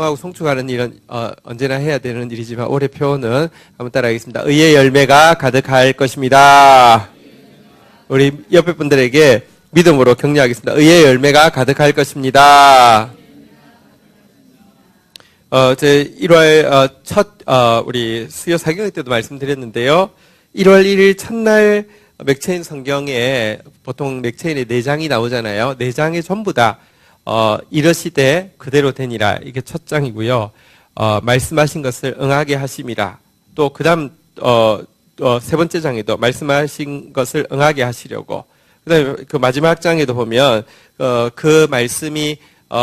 찬송하고 송축하는 일은 언제나 해야 되는 일이지만 올해 표는 한번 따라하겠습니다. 의의 열매가 가득할 것입니다. 우리 옆에 분들에게 믿음으로 격려하겠습니다. 의의 열매가 가득할 것입니다. 제 1월 우리 수요 사경회 때도 말씀드렸는데요. 1월 1일 첫날 맥체인 성경에 보통 맥체인에 4장이 나오잖아요. 4장에 전부 다 이르시되 그대로 되니라. 이게 첫 장이고요. 말씀하신 것을 응하게 하심이라. 또 그다음 세 번째 장에도 말씀하신 것을 응하게 하시려고. 그다음에 그 마지막 장에도 보면 그 말씀이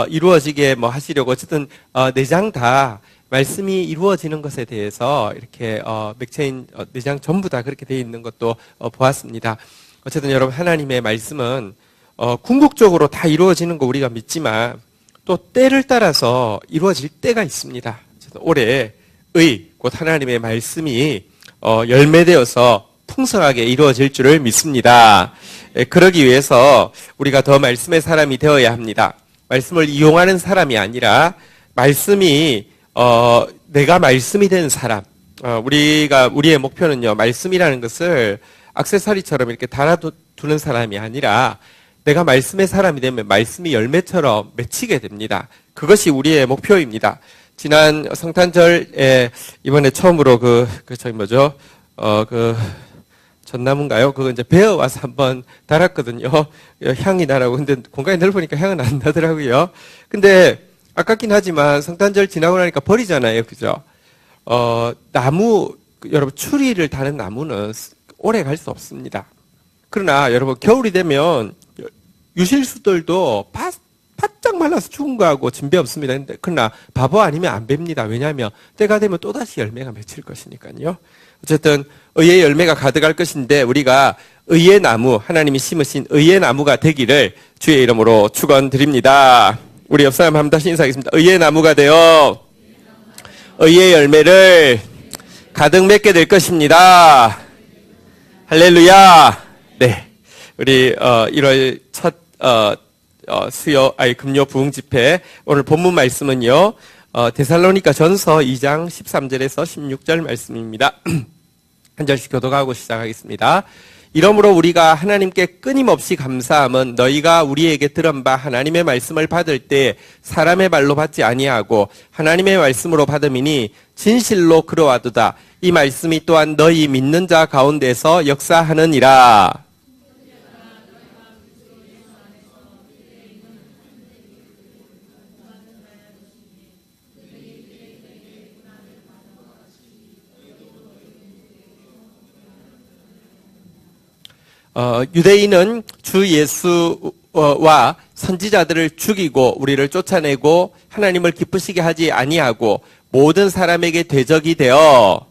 이루어지게 뭐 하시려고. 어쨌든 4장 다 말씀이 이루어지는 것에 대해서 이렇게 맥체인 4장 전부 다 그렇게 되어 있는 것도 보았습니다. 어쨌든 여러분, 하나님의 말씀은 궁극적으로 다 이루어지는 거 우리가 믿지만 또 때를 따라서 이루어질 때가 있습니다. 올해 곧 하나님의 말씀이 열매되어서 풍성하게 이루어질 줄을 믿습니다. 그러기 위해서 우리가 더 말씀의 사람이 되어야 합니다. 말씀을 이용하는 사람이 아니라 말씀이 내가 말씀이 된 사람. 우리의 목표는요, 말씀이라는 것을 액세서리처럼 이렇게 달아두는 사람이 아니라 내가 말씀의 사람이 되면 말씀이 열매처럼 맺히게 됩니다. 그것이 우리의 목표입니다. 지난 성탄절에 이번에 처음으로 전나무인가요? 그거 이제 베어와서 한번 달았거든요. 향이 나라고. 근데 공간이 넓으니까 향은 안 나더라고요. 근데 아깝긴 하지만 성탄절 지나고 나니까 버리잖아요. 그죠? 나무, 여러분, 추리를 다는 나무는 오래 갈 수 없습니다. 그러나 여러분, 겨울이 되면 유실수들도 바짝 말라서 죽은 거하고 진배 없습니다. 그러나 바보 아니면 안 뵙니다. 왜냐하면 때가 되면 또다시 열매가 맺힐 것이니까요. 어쨌든 의의 열매가 가득할 것인데 우리가 의의 나무, 하나님이 심으신 의의 나무가 되기를 주의 이름으로 축원드립니다. 우리 옆 사람 한번 다시 인사하겠습니다. 의의 나무가 되어 의의 열매를 가득 맺게 될 것입니다. 할렐루야. 네, 우리 1월 첫 금요 부흥 집회, 오늘 본문 말씀은요, 데살로니가 전서 2장 13절에서 16절 말씀입니다. 한 절씩 교독하고 시작하겠습니다. 이러므로 우리가 하나님께 끊임없이 감사함은 너희가 우리에게 들은 바 하나님의 말씀을 받을 때 사람의 말로 받지 아니하고 하나님의 말씀으로 받음이니 진실로 그러하도다. 이 말씀이 또한 너희 믿는 자 가운데서 역사하느니라. 유대인은 주 예수와 선지자들을 죽이고 우리를 쫓아내고 하나님을 기쁘시게 하지 아니하고 모든 사람에게 대적이 되어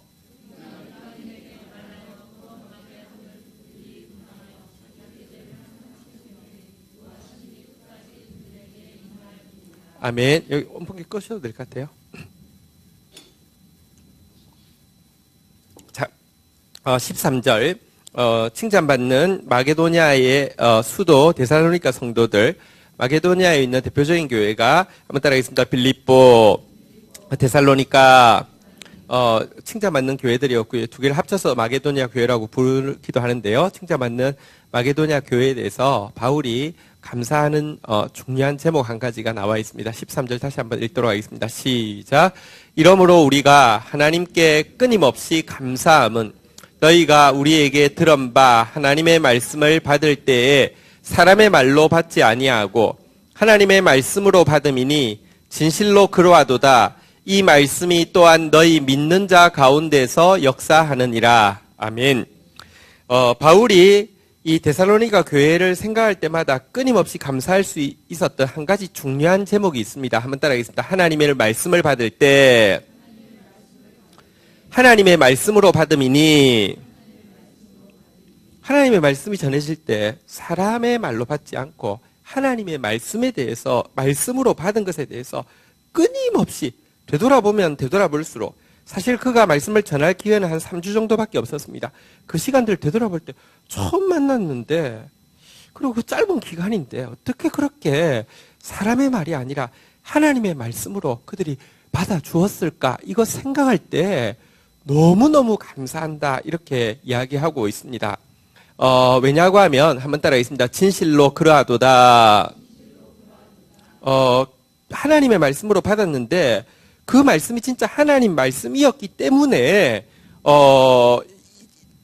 아멘. 여기 온풍기 끄셔도 될 것 같아요. 자, 13절. 칭찬받는 마게도냐의 수도 데살로니가 성도들, 마게도냐에 있는 대표적인 교회가 한번 따라하겠습니다. 빌립보, 데살로니가 칭찬받는 교회들이었고요. 두 개를 합쳐서 마게도냐 교회라고 부르기도 하는데요. 칭찬받는 마게도냐 교회에 대해서 바울이 감사하는 중요한 제목 한 가지가 나와 있습니다. 13절 다시 한번 읽도록 하겠습니다. 시작. 이러므로 우리가 하나님께 끊임없이 감사함은 너희가 우리에게 들은 바 하나님의 말씀을 받을 때에 사람의 말로 받지 아니하고 하나님의 말씀으로 받음이니 진실로 그러하도다. 이 말씀이 또한 너희 믿는 자 가운데서 역사하느니라. 아멘. 바울이 이 데살로니가 교회를 생각할 때마다 끊임없이 감사할 수 있었던 한 가지 중요한 제목이 있습니다. 한번 따라하겠습니다. 하나님의 말씀을 받을 때 하나님의 말씀으로 받음이니, 하나님의 말씀이 전해질 때 사람의 말로 받지 않고 하나님의 말씀에 대해서, 말씀으로 받은 것에 대해서 끊임없이 되돌아보면 되돌아볼수록, 사실 그가 말씀을 전할 기회는 한 3주 정도밖에 없었습니다. 그 시간들 되돌아볼 때 처음 만났는데, 그리고 그 짧은 기간인데 어떻게 그렇게 사람의 말이 아니라 하나님의 말씀으로 그들이 받아주었을까? 이거 생각할 때 너무너무 감사한다. 이렇게 이야기하고 있습니다. 왜냐고 하면 한번 따라하겠습니다. 진실로 그러하도다. 하나님의 말씀으로 받았는데 그 말씀이 진짜 하나님 말씀이었기 때문에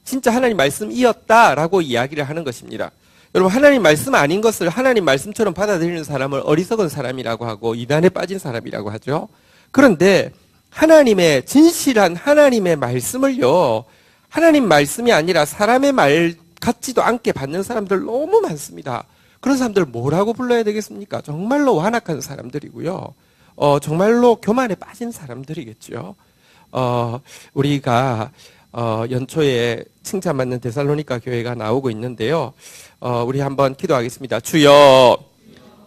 진짜 하나님 말씀이었다라고 이야기를 하는 것입니다. 여러분, 하나님 말씀 아닌 것을 하나님 말씀처럼 받아들이는 사람을 어리석은 사람이라고 하고 이단에 빠진 사람이라고 하죠. 그런데 하나님의 진실한 하나님의 말씀을요, 하나님 말씀이 아니라 사람의 말 같지도 않게 받는 사람들 너무 많습니다. 그런 사람들 뭐라고 불러야 되겠습니까? 정말로 완악한 사람들이고요. 정말로 교만에 빠진 사람들이겠죠. 우리가 연초에 칭찬받는 데살로니가 교회가 나오고 있는데요. 우리 한번 기도하겠습니다. 주여,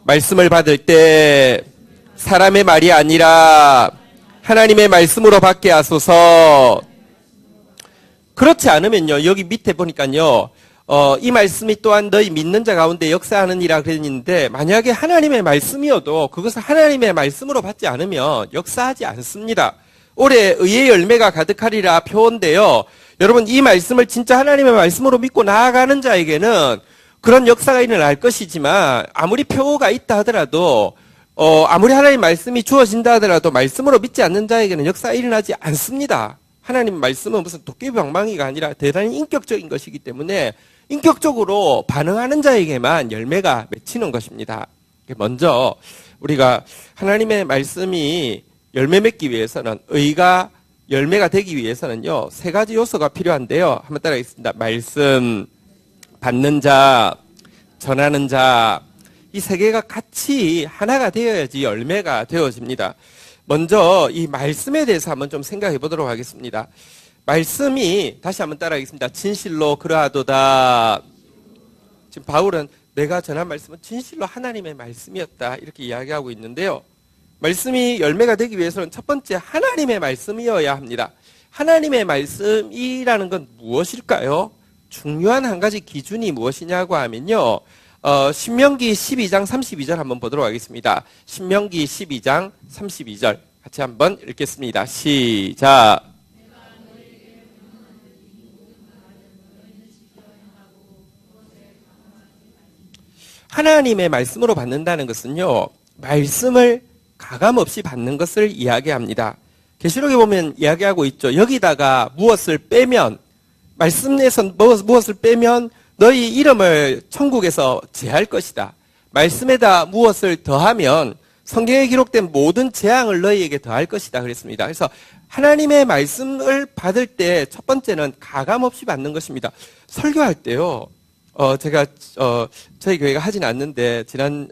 말씀을 받을 때 사람의 말이 아니라 하나님의 말씀으로 받게 하소서. 그렇지 않으면요, 여기 밑에 보니까요, 이 말씀이 또한 너희 믿는 자 가운데 역사하느니라 그랬는데, 만약에 하나님의 말씀이어도 그것을 하나님의 말씀으로 받지 않으면 역사하지 않습니다. 올해 의의 열매가 가득하리라 표인데요. 여러분, 이 말씀을 진짜 하나님의 말씀으로 믿고 나아가는 자에게는 그런 역사가 일어날 것이지만, 아무리 표가 있다 하더라도, 아무리 하나님 말씀이 주어진다 하더라도 말씀으로 믿지 않는 자에게는 역사가 일어나지 않습니다. 하나님 말씀은 무슨 도깨비방망이가 아니라 대단히 인격적인 것이기 때문에 인격적으로 반응하는 자에게만 열매가 맺히는 것입니다. 먼저 우리가 하나님의 말씀이 열매 맺기 위해서는, 의가 열매가 되기 위해서는요, 세 가지 요소가 필요한데요. 한번 따라하겠습니다. 말씀, 받는 자, 전하는 자, 이 세 개가 같이 하나가 되어야지 열매가 되어집니다. 먼저 이 말씀에 대해서 한번 좀 생각해 보도록 하겠습니다. 말씀이, 다시 한번 따라하겠습니다. 진실로 그러하도다. 지금 바울은 내가 전한 말씀은 진실로 하나님의 말씀이었다, 이렇게 이야기하고 있는데요. 말씀이 열매가 되기 위해서는 첫 번째 하나님의 말씀이어야 합니다. 하나님의 말씀이라는 건 무엇일까요? 중요한 한 가지 기준이 무엇이냐고 하면요, 신명기 12장 32절 한번 보도록 하겠습니다. 신명기 12장 32절 같이 한번 읽겠습니다. 시작. 하나님의 말씀으로 받는다는 것은요, 말씀을 가감없이 받는 것을 이야기합니다. 계시록에 보면 이야기하고 있죠. 여기다가 무엇을 빼면, 말씀에서 무엇을 빼면 너희 이름을 천국에서 제할 것이다. 말씀에다 무엇을 더하면 성경에 기록된 모든 재앙을 너희에게 더할 것이다 그랬습니다. 그래서 하나님의 말씀을 받을 때 첫 번째는 가감없이 받는 것입니다. 설교할 때요, 제가 저희 교회가 하진 않는데 지난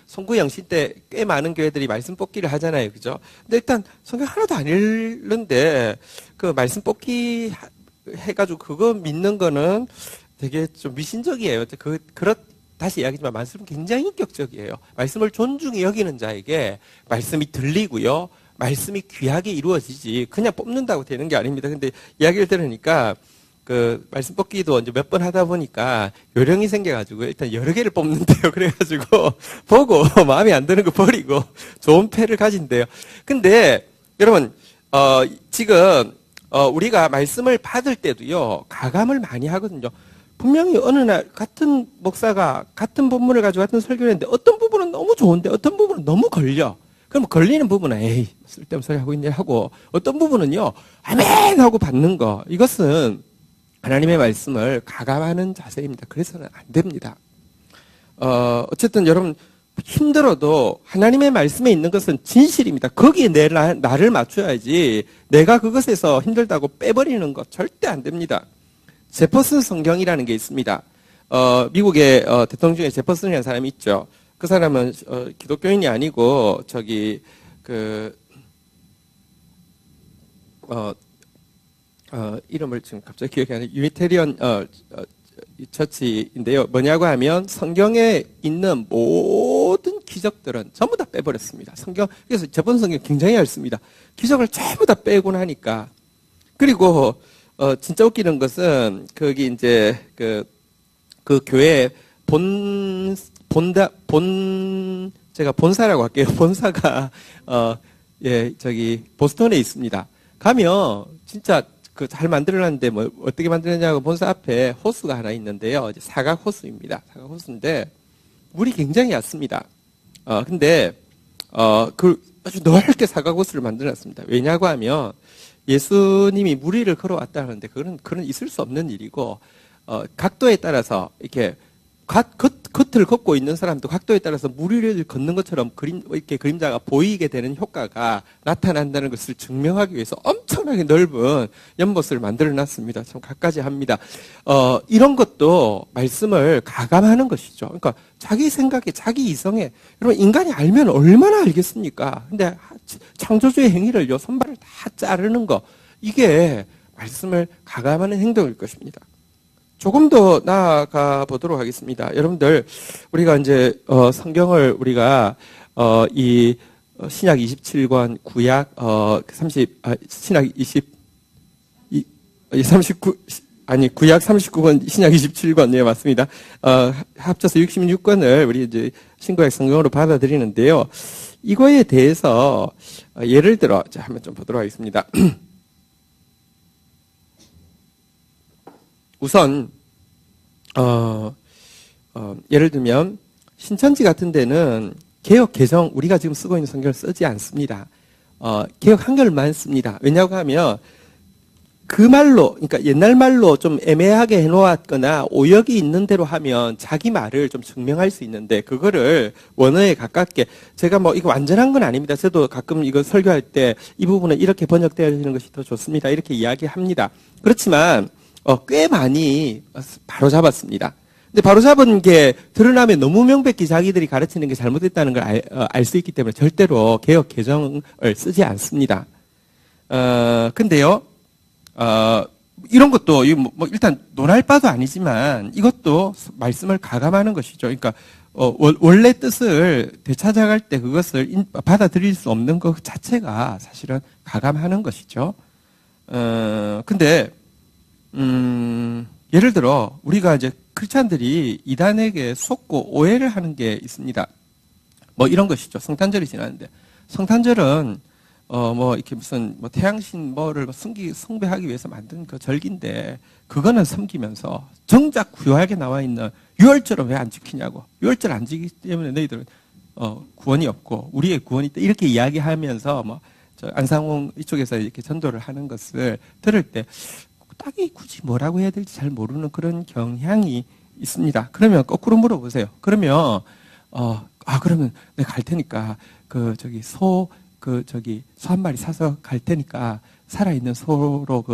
송구영신 때 꽤 많은 교회들이 말씀 뽑기를 하잖아요, 그죠? 근데 일단 성경 하나도 안 읽는데 그 말씀 뽑기 해가지고 그거 믿는 거는 되게 좀 미신적이에요. 다시 이야기지만 말씀은 굉장히 인격적이에요. 말씀을 존중히 여기는 자에게 말씀이 들리고요, 말씀이 귀하게 이루어지지 그냥 뽑는다고 되는 게 아닙니다. 근데 이야기를 들으니까 그 말씀 뽑기도 이제 몇 번 하다 보니까 요령이 생겨가지고 일단 여러 개를 뽑는데요. 그래가지고 보고 마음에 안 드는 거 버리고 좋은 패를 가진대요. 근데 여러분, 지금 우리가 말씀을 받을 때도요, 가감을 많이 하거든요. 분명히 어느 날 같은 목사가 같은 본문을 가지고 같은 설교를 했는데 어떤 부분은 너무 좋은데 어떤 부분은 너무 걸려. 그럼 걸리는 부분은 에이 쓸데없는 소리 하고 있네 하고, 어떤 부분은요 아멘 하고 받는 거, 이것은 하나님의 말씀을 가감하는 자세입니다. 그래서는 안 됩니다. 어쨌든 여러분, 힘들어도 하나님의 말씀에 있는 것은 진실입니다. 거기에 나를 맞춰야지 내가 그것에서 힘들다고 빼버리는 것 절대 안 됩니다. 제퍼슨 성경이라는 게 있습니다. 미국의 대통령 중에 제퍼슨이라는 사람이 있죠. 그 사람은 기독교인이 아니고 이름을 지금 갑자기 기억이 안 나요. 유니테리언 처치인데요. 뭐냐고 하면 성경에 있는 모든 기적들은 전부 다 빼버렸습니다. 그래서 제퍼슨 성경 굉장히 얇습니다. 기적을 전부 다 빼고 나니까. 그리고 진짜 웃기는 것은 거기 이제 그 교회 제가 본사라고 할게요. 본사가, 보스턴에 있습니다. 가면, 진짜, 잘 만들어놨는데, 뭐, 어떻게 만들었냐고 본사 앞에 호수가 하나 있는데요. 이제 사각 호수입니다. 사각 호수인데, 물이 굉장히 얕습니다. 근데, 아주 넓게 사각 호수를 만들어놨습니다. 왜냐고 하면, 예수님이 물 위를 걸어왔다는데, 그건 있을 수 없는 일이고, 각도에 따라서, 이렇게, 겉을 걷고 있는 사람도 각도에 따라서 물 위를 걷는 것처럼 이렇게 그림자가 보이게 되는 효과가 나타난다는 것을 증명하기 위해서 엄청나게 넓은 연못을 만들어 놨습니다. 참 갖가지 합니다. 이런 것도 말씀을 가감하는 것이죠. 그러니까 자기 생각에, 자기 이성에, 여러분, 인간이 알면 얼마나 알겠습니까? 근데 창조주의 행위를요, 손발을 다 자르는 거, 이게 말씀을 가감하는 행동일 것입니다. 조금 더 나아가 보도록 하겠습니다. 여러분들, 우리가 이제, 성경을 우리가, 신약 27권, 구약, 신약 구약 39권, 신약 27권, 네, 맞습니다. 합쳐서 66권을 우리 이제 신구약 성경으로 받아들이는데요. 이거에 대해서, 예를 들어, 자, 한번 좀 보도록 하겠습니다. 우선 예를 들면 신천지 같은 데는 개역 개정 우리가 지금 쓰고 있는 성경을 쓰지 않습니다. 개역 한글만 씁니다. 왜냐고 하면 그 말로, 그러니까 옛날 말로 좀 애매하게 해놓았거나 오역이 있는 대로 하면 자기 말을 좀 증명할 수 있는데 그거를 원어에 가깝게, 제가 뭐 이거 완전한 건 아닙니다. 저도 가끔 이거 설교할 때 이 부분은 이렇게 번역되어 있는 것이 더 좋습니다. 이렇게 이야기합니다. 그렇지만 꽤 많이 바로잡았습니다. 근데 바로잡은 게 드러나면 너무 명백히 자기들이 가르치는 게 잘못됐다는 걸 알 수 있기 때문에 절대로 개역 개정을 쓰지 않습니다. 근데요, 이런 것도 뭐 일단 논할 바도 아니지만 이것도 말씀을 가감하는 것이죠. 그러니까 원래 뜻을 되찾아갈 때 그것을 받아들일 수 없는 것 자체가 사실은 가감하는 것이죠. 근데 예를 들어 우리가 이제 크리스찬들이 이단에게 속고 오해를 하는 게 있습니다. 뭐 이런 것이죠. 성탄절이 지났는데 성탄절은 뭐 이렇게 무슨 뭐 태양신 뭐를 숭배하기 위해서 만든 그 절기인데 그거는 섬기면서 정작 구약에 나와 있는 유월절은 왜 안 지키냐고. 유월절 안 지키기 때문에 너희들은 구원이 없고 우리의 구원이 있다. 이렇게 이야기하면서 뭐 저 안상홍 이쪽에서 이렇게 전도를 하는 것을 들을 때 딱히 굳이 뭐라고 해야 될지 잘 모르는 그런 경향이 있습니다. 그러면 거꾸로 물어보세요. 그러면 그러면 내가 갈 테니까 소 한 마리 사서 갈 테니까 살아있는 소로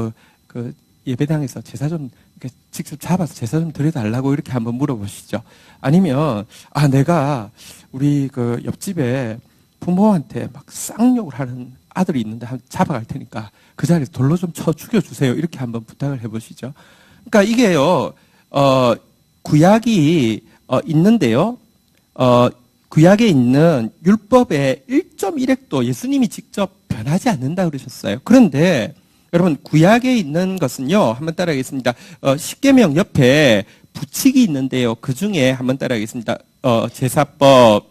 그 예배당에서 제사 좀 이렇게 직접 잡아서 제사 좀 드려달라고 이렇게 한번 물어보시죠. 아니면 내가 우리 그 옆집에 부모한테 막 쌍욕을 하는 아들이 있는데 한번 잡아갈 테니까 그 자리에서 돌로 좀 쳐 죽여주세요. 이렇게 한번 부탁을 해보시죠. 그러니까 이게요, 구약이 있는데요. 구약에 있는 율법의 1.1획도 예수님이 직접 변하지 않는다 그러셨어요. 그런데 여러분 구약에 있는 것은요. 한번 따라하겠습니다. 십계명 옆에 부칙이 있는데요. 그 중에 한번 따라하겠습니다. 제사법,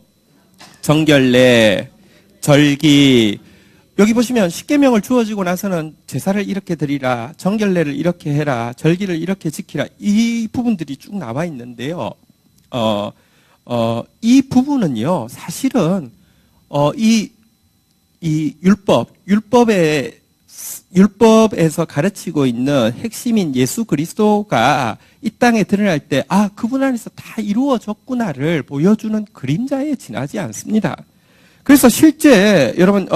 정결례, 절기. 여기 보시면 십계명을 주어지고 나서는 제사를 이렇게 드리라, 정결례를 이렇게 해라, 절기를 이렇게 지키라. 이 부분들이 쭉 나와 있는데요. 이 부분은요, 사실은, 이 율법에서 가르치고 있는 핵심인 예수 그리스도가 이 땅에 드러날 때, 그분 안에서 다 이루어졌구나를 보여주는 그림자에 지나지 않습니다. 그래서 실제, 여러분,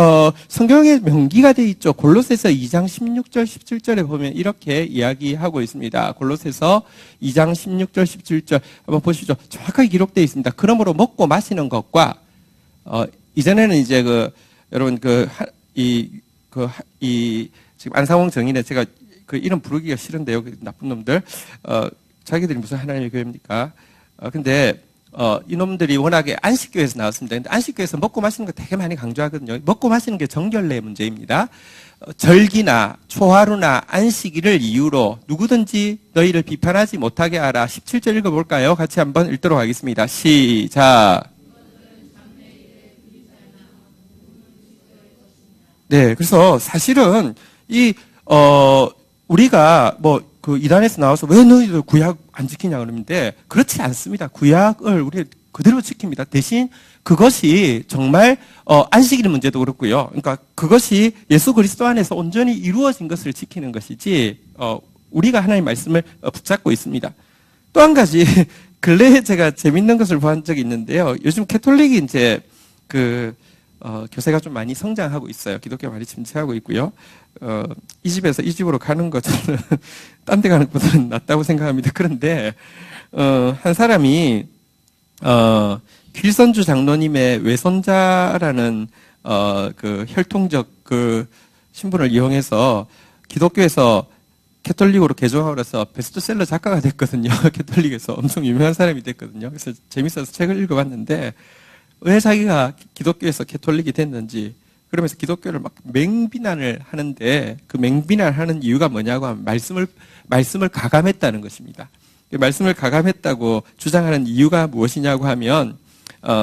성경에 명기가 되어 있죠. 골로새서 2장 16절, 17절에 보면 이렇게 이야기하고 있습니다. 골로새서 2장 16절, 17절 한번 보시죠. 정확하게 기록되어 있습니다. 그러므로 먹고 마시는 것과, 이전에는 이제 여러분, 지금 안상홍 정인에 제가 이름 부르기가 싫은데요. 나쁜 놈들. 자기들이 무슨 하나님의 교회입니까? 근데, 이놈들이 워낙에 안식교에서 나왔습니다. 근데 안식교에서 먹고 마시는 거 되게 많이 강조하거든요. 먹고 마시는 게 정결례 문제입니다. 절기나 초하루나 안식일을 이유로 누구든지 너희를 비판하지 못하게 하라. 17절 읽어볼까요? 같이 한번 읽도록 하겠습니다. 시작. 네, 그래서 사실은 우리가 그 이단에서 나와서 왜 너희들 구약 안 지키냐 그러는데 그렇지 않습니다. 구약을 우리 그대로 지킵니다. 대신 그것이 정말 안식일 문제도 그렇고요. 그러니까 그것이 예수 그리스도 안에서 온전히 이루어진 것을 지키는 것이지 우리가 하나님의 말씀을 붙잡고 있습니다. 또 한 가지 근래에 제가 재밌는 것을 본 적이 있는데요. 요즘 캐톨릭이 이제 교세가 좀 많이 성장하고 있어요. 기독교가 많이 침체하고 있고요. 이 집에서 이 집으로 가는 것 저는 딴 데 가는 것보다는 낫다고 생각합니다. 그런데 한 사람이 휠선주 장로님의 외손자라는 그 혈통적 그 신분을 이용해서 기독교에서 캐톨릭으로 개종하고 나서 베스트셀러 작가가 됐거든요. 캐톨릭에서 엄청 유명한 사람이 됐거든요. 그래서 재밌어서 책을 읽어봤는데 왜 자기가 기독교에서 캐톨릭이 됐는지 그러면서 기독교를 막 맹비난을 하는데 그 맹비난을 하는 이유가 뭐냐고 하면 말씀을 가감했다는 것입니다. 말씀을 가감했다고 주장하는 이유가 무엇이냐고 하면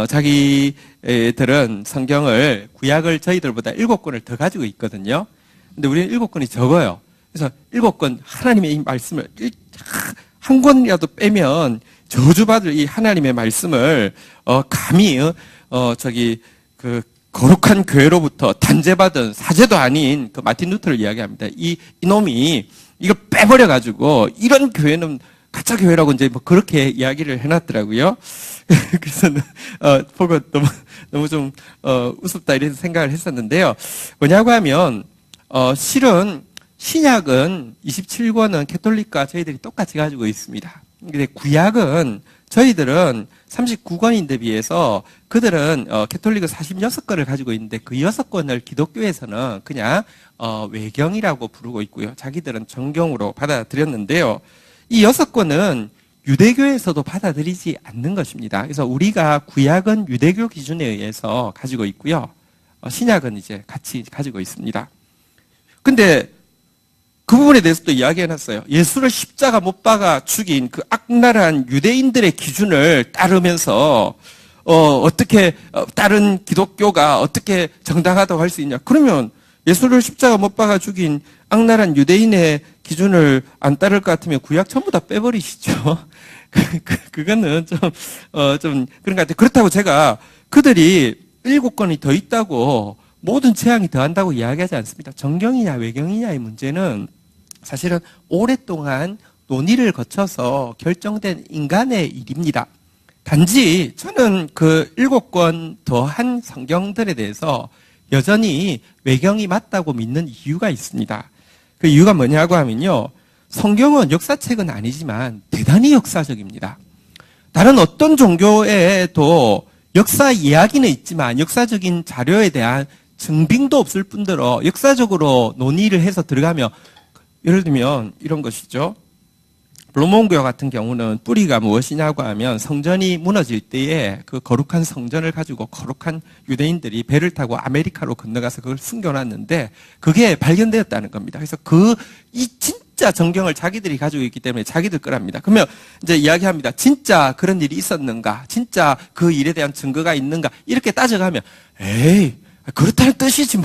자기들은 성경을 구약을 저희들보다 7권을 더 가지고 있거든요. 근데 우리는 7권이 적어요. 그래서 7권 하나님의 이 말씀을 한 권이라도 빼면 저주받을 이 하나님의 말씀을 감히 그 거룩한 교회로부터 단죄받은 사제도 아닌 그 마틴 루터를 이야기합니다. 이놈이 이걸 빼버려 가지고 이런 교회는 가짜 교회라고 이제 뭐 그렇게 이야기를 해놨더라고요. 그래서 보고 너무 좀 우습다 이런 생각을 했었는데요. 뭐냐고 하면 실은 신약은 27권은 캐톨릭과 저희들이 똑같이 가지고 있습니다. 근데 구약은 저희들은 39권인데 비해서 그들은 캐톨릭은 46권을 가지고 있는데 그 6권을 기독교에서는 그냥 외경이라고 부르고 있고요. 자기들은 정경으로 받아들였는데요. 이 6권은 유대교에서도 받아들이지 않는 것입니다. 그래서 우리가 구약은 유대교 기준에 의해서 가지고 있고요. 신약은 이제 같이 가지고 있습니다. 근데 그 부분에 대해서도 이야기해놨어요. 예수를 십자가 못 박아 죽인 그 악랄한 유대인들의 기준을 따르면서 어떻게 다른 기독교가 어떻게 정당하다고 할 수 있냐? 그러면 예수를 십자가 못 박아 죽인 악랄한 유대인의 기준을 안 따를 것 같으면 구약 전부 다 빼버리시죠. 그거는 좀 그런 것 같아요. 그렇다고 제가 그들이 7권이 더 있다고 모든 재앙이 더한다고 이야기하지 않습니다. 정경이냐 외경이냐의 문제는 사실은 오랫동안 논의를 거쳐서 결정된 인간의 일입니다. 단지 저는 그 7권 더한 성경들에 대해서 여전히 외경이 맞다고 믿는 이유가 있습니다. 그 이유가 뭐냐고 하면요. 성경은 역사책은 아니지만 대단히 역사적입니다. 다른 어떤 종교에도 역사 이야기는 있지만 역사적인 자료에 대한 증빙도 없을 뿐더러 역사적으로 논의를 해서 들어가면 예를 들면 이런 것이죠. 블루몬교회 같은 경우는 뿌리가 무엇이냐고 하면 성전이 무너질 때에 그 거룩한 성전을 가지고 거룩한 유대인들이 배를 타고 아메리카로 건너가서 그걸 숨겨놨는데 그게 발견되었다는 겁니다. 그래서 이 진짜 정경을 자기들이 가지고 있기 때문에 자기들 거랍니다. 그러면 이제 이야기합니다. 진짜 그런 일이 있었는가? 진짜 그 일에 대한 증거가 있는가? 이렇게 따져가면 에이 그렇다는 뜻이지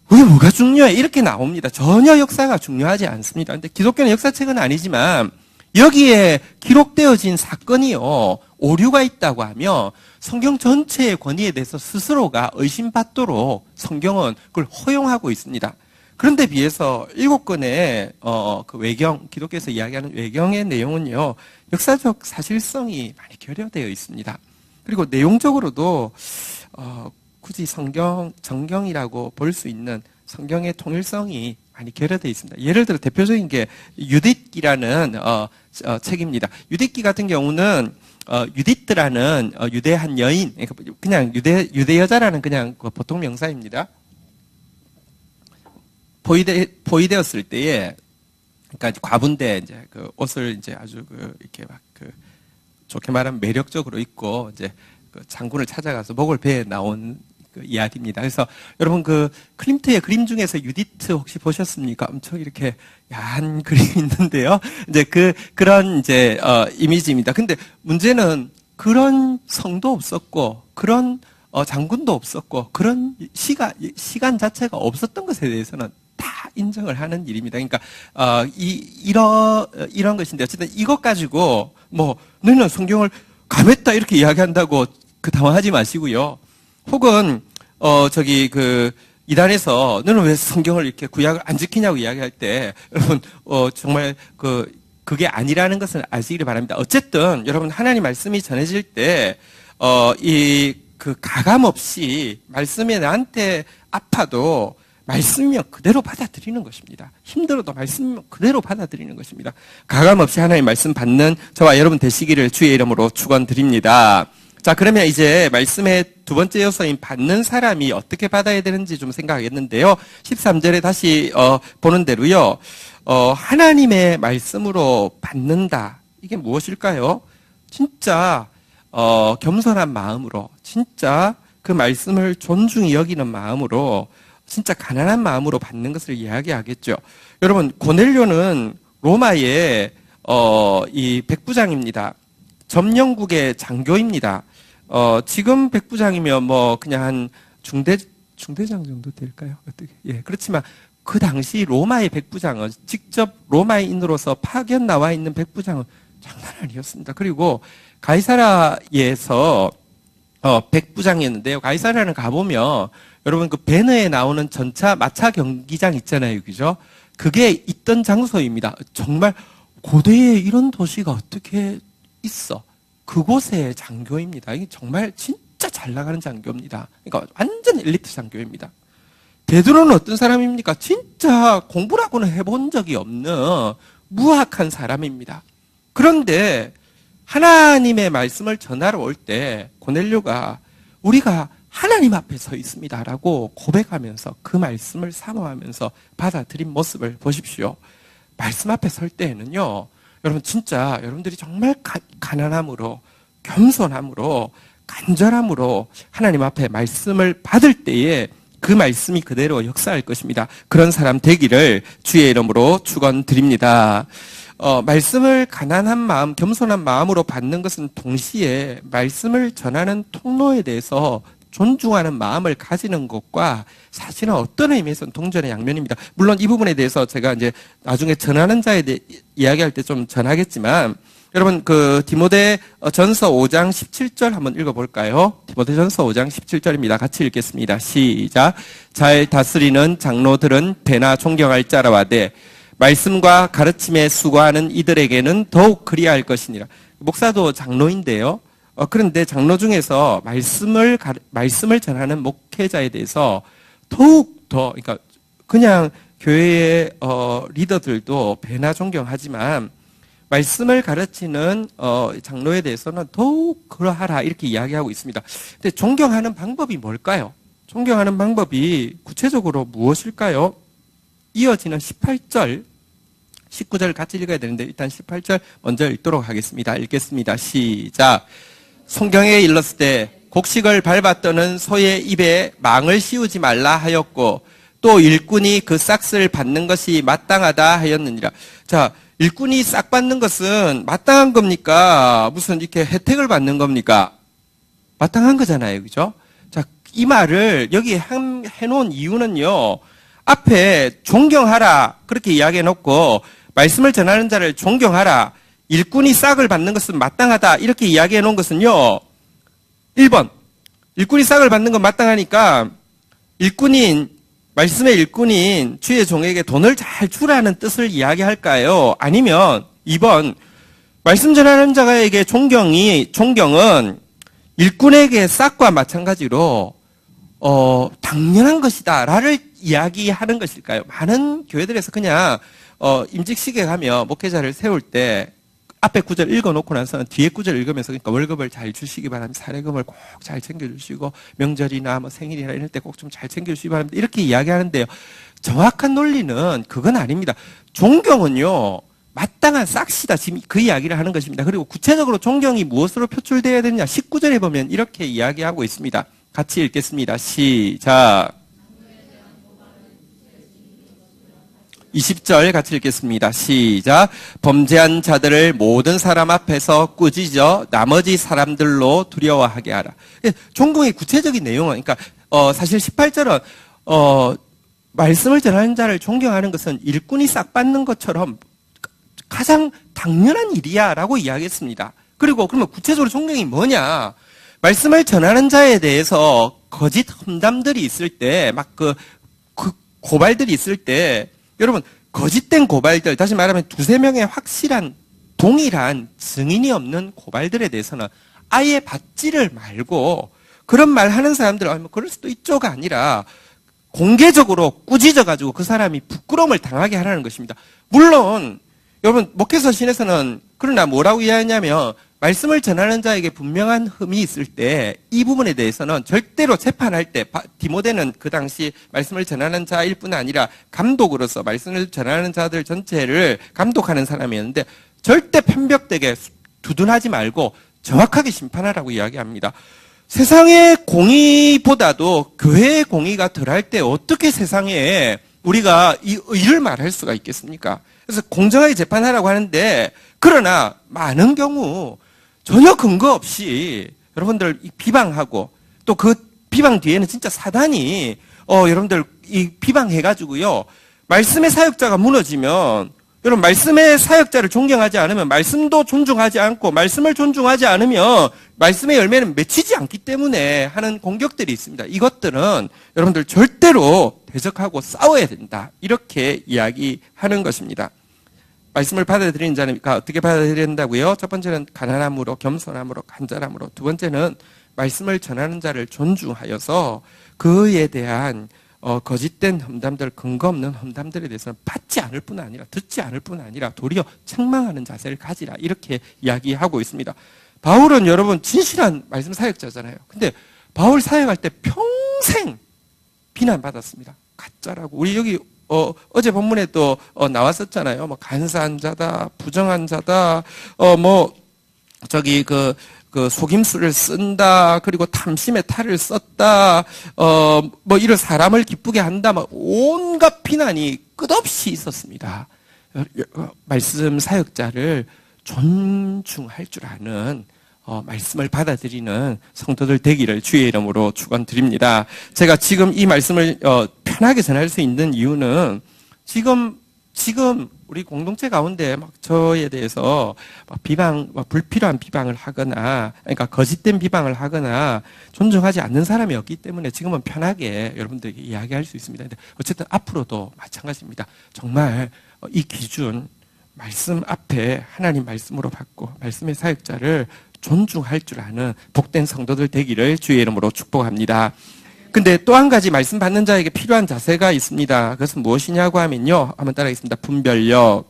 그게 뭐가 중요해? 이렇게 나옵니다. 전혀 역사가 중요하지 않습니다. 근데 기독교는 역사책은 아니지만 여기에 기록되어진 사건이요 오류가 있다고 하면 성경 전체의 권위에 대해서 스스로가 의심받도록 성경은 그걸 허용하고 있습니다. 그런데 비해서 7권의 그 외경, 기독교에서 이야기하는 외경의 내용은요 역사적 사실성이 많이 결여되어 있습니다. 그리고 내용적으로도 굳이 정경이라고 볼 수 있는 성경의 통일성이 많이 결여되어 있습니다. 예를 들어 대표적인 게 유딧기라는 책입니다. 유딧기 같은 경우는 유디트라는 유대한 여인, 그냥 유대 여자라는 그냥 보통 명사입니다. 포위되었을 때에, 그러니까 과부인데 이제 그 옷을 이제 아주 이렇게 좋게 말하면 매력적으로 입고 이제 그 장군을 찾아가서 목을 베어 나온 그 이야기입니다. 그래서 여러분 그 클림트의 그림 중에서 유디트 혹시 보셨습니까? 엄청 이렇게 야한 그림이 있는데요. 이제 그런 이제 이미지입니다. 근데 문제는 그런 성도 없었고 그런 장군도 없었고 그런 시간 자체가 없었던 것에 대해서는 다 인정을 하는 일입니다. 그러니까 이런 것인데 어쨌든 이것 가지고 뭐 너는 성경을 감했다 이렇게 이야기한다고 당황하지 마시고요. 혹은 이단에서 너는 왜 성경을 이렇게 구약을 안 지키냐고 이야기할 때 여러분 정말 그게 아니라는 것을 아시기를 바랍니다. 어쨌든 여러분 하나님 말씀이 전해질 때 가감 없이 말씀이 나한테 아파도 말씀이면 그대로 받아들이는 것입니다. 힘들어도 말씀이면 그대로 받아들이는 것입니다. 가감 없이 하나님 말씀 받는 저와 여러분 되시기를 주의 이름으로 축원드립니다. 자, 그러면 이제 말씀의 두 번째 요소인 받는 사람이 어떻게 받아야 되는지 좀 생각하겠는데요. 13절에 다시 보는 대로요. 하나님의 말씀으로 받는다. 이게 무엇일까요? 진짜 겸손한 마음으로, 진짜 그 말씀을 존중히 여기는 마음으로, 진짜 가난한 마음으로 받는 것을 이야기하겠죠. 여러분, 고넬료는 로마의 이 백부장입니다. 점령국의 장교입니다. 지금 백부장이면 뭐 그냥 한 중대장 정도 될까요? 어떻게? 예, 그렇지만 그 당시 로마의 백부장은 직접 로마인으로서 파견 나와 있는 백부장은 장난 아니었습니다. 그리고 가이사라에서 백부장이었는데요. 가이사라는 가보면 여러분 그 배너에 나오는 전차 마차 경기장 있잖아요, 그죠? 그게 있던 장소입니다. 정말 고대에 이런 도시가 어떻게 있어? 그곳의 장교입니다. 이게 정말 진짜 잘 나가는 장교입니다. 그러니까 완전 엘리트 장교입니다. 베드로는 어떤 사람입니까? 진짜 공부라고는 해본 적이 없는 무학한 사람입니다. 그런데 하나님의 말씀을 전하러 올 때 고넬료가 우리가 하나님 앞에 서 있습니다라고 고백하면서 그 말씀을 사모하면서 받아들인 모습을 보십시오. 말씀 앞에 설 때에는요, 여러분 진짜 여러분들이 정말 가난함으로, 겸손함으로, 간절함으로 하나님 앞에 말씀을 받을 때에 그 말씀이 그대로 역사할 것입니다. 그런 사람 되기를 주의 이름으로 축원드립니다. 말씀을 가난한 마음, 겸손한 마음으로 받는 것은 동시에 말씀을 전하는 통로에 대해서 존중하는 마음을 가지는 것과 사실은 어떤 의미에서는 동전의 양면입니다. 물론 이 부분에 대해서 제가 이제 나중에 전하는 자에 대해 이야기할 때 좀 전하겠지만, 여러분 그 디모데 전서 5장 17절 한번 읽어볼까요? 디모데 전서 5장 17절입니다. 같이 읽겠습니다. 시작. 잘 다스리는 장로들은 배나 존경할 자라 하되 말씀과 가르침에 수고하는 이들에게는 더욱 그리할 것이니라. 목사도 장로인데요. 그런데 장로 중에서 말씀을 전하는 목회자에 대해서 더욱 더, 그러니까 그냥 교회의 리더들도 배나 존경하지만 말씀을 가르치는 장로에 대해서는 더욱 그러하라 이렇게 이야기하고 있습니다. 근데 존경하는 방법이 뭘까요? 존경하는 방법이 구체적으로 무엇일까요? 이어지는 18절, 19절 같이 읽어야 되는데 일단 18절 먼저 읽도록 하겠습니다. 읽겠습니다. 시작. 성경에 일렀을 때 곡식을 밟았더는 소의 입에 망을 씌우지 말라 하였고 또 일꾼이 그 싹을 받는 것이 마땅하다 하였느니라. 자, 일꾼이 싹 받는 것은 마땅한 겁니까? 무슨 이렇게 혜택을 받는 겁니까? 마땅한 거잖아요. 그죠? 자, 이 말을 여기 해놓은 이유는요. 앞에 존경하라 그렇게 이야기해 놓고 말씀을 전하는 자를 존경하라. 일꾼이 싹을 받는 것은 마땅하다 이렇게 이야기해 놓은 것은요. 1번 일꾼이 싹을 받는 건 마땅하니까 말씀의 일꾼인 주의 종에게 돈을 잘 주라는 뜻을 이야기할까요? 아니면 2번 말씀 전하는 자에게 존경은 일꾼에게 싹과 마찬가지로 당연한 것이다 라를 이야기하는 것일까요? 많은 교회들에서 그냥 임직식에 가면 목회자를 세울 때 앞에 구절 읽어놓고 나서는 뒤에 구절 읽으면서 그러니까 월급을 잘 주시기 바랍니다. 사례금을 꼭 잘 챙겨주시고 명절이나 뭐 생일이나 이럴 때 꼭 좀 잘 챙겨주시기 바랍니다. 이렇게 이야기하는데요. 정확한 논리는 그건 아닙니다. 존경은요. 마땅한 싹시다. 지금 그 이야기를 하는 것입니다. 그리고 구체적으로 존경이 무엇으로 표출되어야 되느냐. 19절에 보면 이렇게 이야기하고 있습니다. 같이 읽겠습니다. 시작. 20절 같이 읽겠습니다. 시작. 범죄한 자들을 모든 사람 앞에서 꾸짖어 나머지 사람들로 두려워하게 하라. 종공의 구체적인 내용은, 그러니까 사실 18절은 말씀을 전하는 자를 존경하는 것은 일꾼이 싹 받는 것처럼 가장 당연한 일이야라고 이야기했습니다. 그리고 그러면 구체적으로 존경이 뭐냐? 말씀을 전하는 자에 대해서 거짓 험담들이 있을 때, 막 그 고발들이 있을 때, 여러분, 거짓된 고발들, 다시 말하면 두세 명의 확실한, 동일한 증인이 없는 고발들에 대해서는 아예 받지를 말고, 그런 말 하는 사람들, 뭐 그럴 수도 있죠가 아니라, 공개적으로 꾸짖어가지고 그 사람이 부끄러움을 당하게 하라는 것입니다. 물론, 여러분, 목회서신에서는, 그러나 뭐라고 이야기하냐면, 말씀을 전하는 자에게 분명한 흠이 있을 때 이 부분에 대해서는 절대로 재판할 때 디모데는 그 당시 말씀을 전하는 자일 뿐 아니라 감독으로서 말씀을 전하는 자들 전체를 감독하는 사람이었는데 절대 편벽되게 두둔하지 말고 정확하게 심판하라고 이야기합니다. 세상의 공의보다도 교회의 공의가 덜할 때 어떻게 세상에 우리가 이 의를 말할 수가 있겠습니까? 그래서 공정하게 재판하라고 하는데 그러나 많은 경우 전혀 근거 없이 여러분들 비방하고 또 그 비방 뒤에는 진짜 사단이 여러분들 이 비방해가지고요 말씀의 사역자가 무너지면 여러분 말씀의 사역자를 존경하지 않으면 말씀도 존중하지 않고 말씀을 존중하지 않으면 말씀의 열매는 맺히지 않기 때문에 하는 공격들이 있습니다. 이것들은 여러분들 절대로 대적하고 싸워야 된다 이렇게 이야기하는 것입니다. 말씀을 받아들이는 자는 어떻게 받아들인다고요? 첫 번째는 가난함으로, 겸손함으로, 간절함으로. 두 번째는 말씀을 전하는 자를 존중하여서 그에 대한 거짓된 험담들, 근거 없는 험담들에 대해서는 받지 않을 뿐 아니라, 듣지 않을 뿐 아니라 도리어 책망하는 자세를 가지라. 이렇게 이야기하고 있습니다. 바울은 여러분 진실한 말씀 사역자잖아요. 근데 바울 사역할 때 평생 비난받았습니다. 가짜라고. 우리 여기 어제 본문에 또 나왔었잖아요. 뭐 간사한 자다, 부정한 자다, 그 속임수를 쓴다, 그리고 탐심의 탈을 썼다, 이런 사람을 기쁘게 한다, 온갖 비난이 끝없이 있었습니다. 말씀 사역자를 존중할 줄 아는 말씀을 받아들이는 성도들 되기를 주의 이름으로 축원드립니다. 제가 지금 이 말씀을 편하게 전할 수 있는 이유는 지금 우리 공동체 가운데 막 저에 대해서 불필요한 비방을 하거나, 그러니까 거짓된 비방을 하거나 존중하지 않는 사람이 없기 때문에 지금은 편하게 여러분들에게 이야기할 수 있습니다. 근데 어쨌든 앞으로도 마찬가지입니다. 정말 이 기준, 말씀 앞에 하나님 말씀으로 받고 말씀의 사역자를 존중할 줄 아는 복된 성도들 되기를 주의 이름으로 축복합니다. 근데 또 한 가지 말씀 받는 자에게 필요한 자세가 있습니다. 그것은 무엇이냐고 하면요. 한번 따라하겠습니다. 분별력.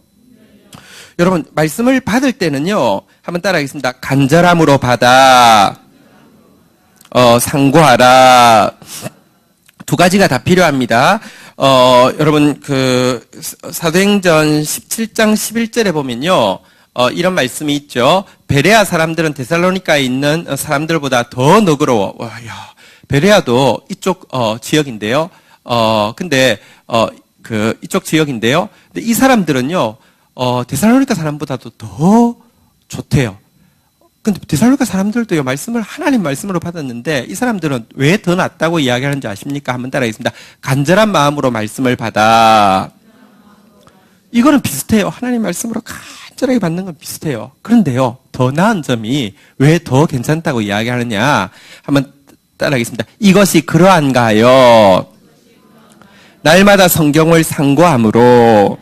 여러분, 말씀을 받을 때는요. 한번 따라하겠습니다. 간절함으로 받아. 상고하라. 두 가지가 다 필요합니다. 여러분, 사도행전 17장 11절에 보면요. 이런 말씀이 있죠. 베레아 사람들은 데살로니카에 있는 사람들보다 더 너그러워. 베레아도 이쪽 지역인데요. 근데 이쪽 지역인데요. 근데 이 사람들은요. 데살로니카 사람보다도 더 좋대요. 근데 데살로니카 사람들도요. 말씀을 하나님 말씀으로 받았는데 이 사람들은 왜 더 낫다고 이야기하는지 아십니까? 한번 따라하겠습니다. 간절한 마음으로 말씀을 받아. 이거는 비슷해요. 하나님 말씀으로 간절하게 받는 건 비슷해요. 그런데요. 더 나은 점이 왜 더 괜찮다고 이야기하느냐? 한번 따라하겠습니다. 이것이 그러한가요? 날마다 성경을 상고함으로.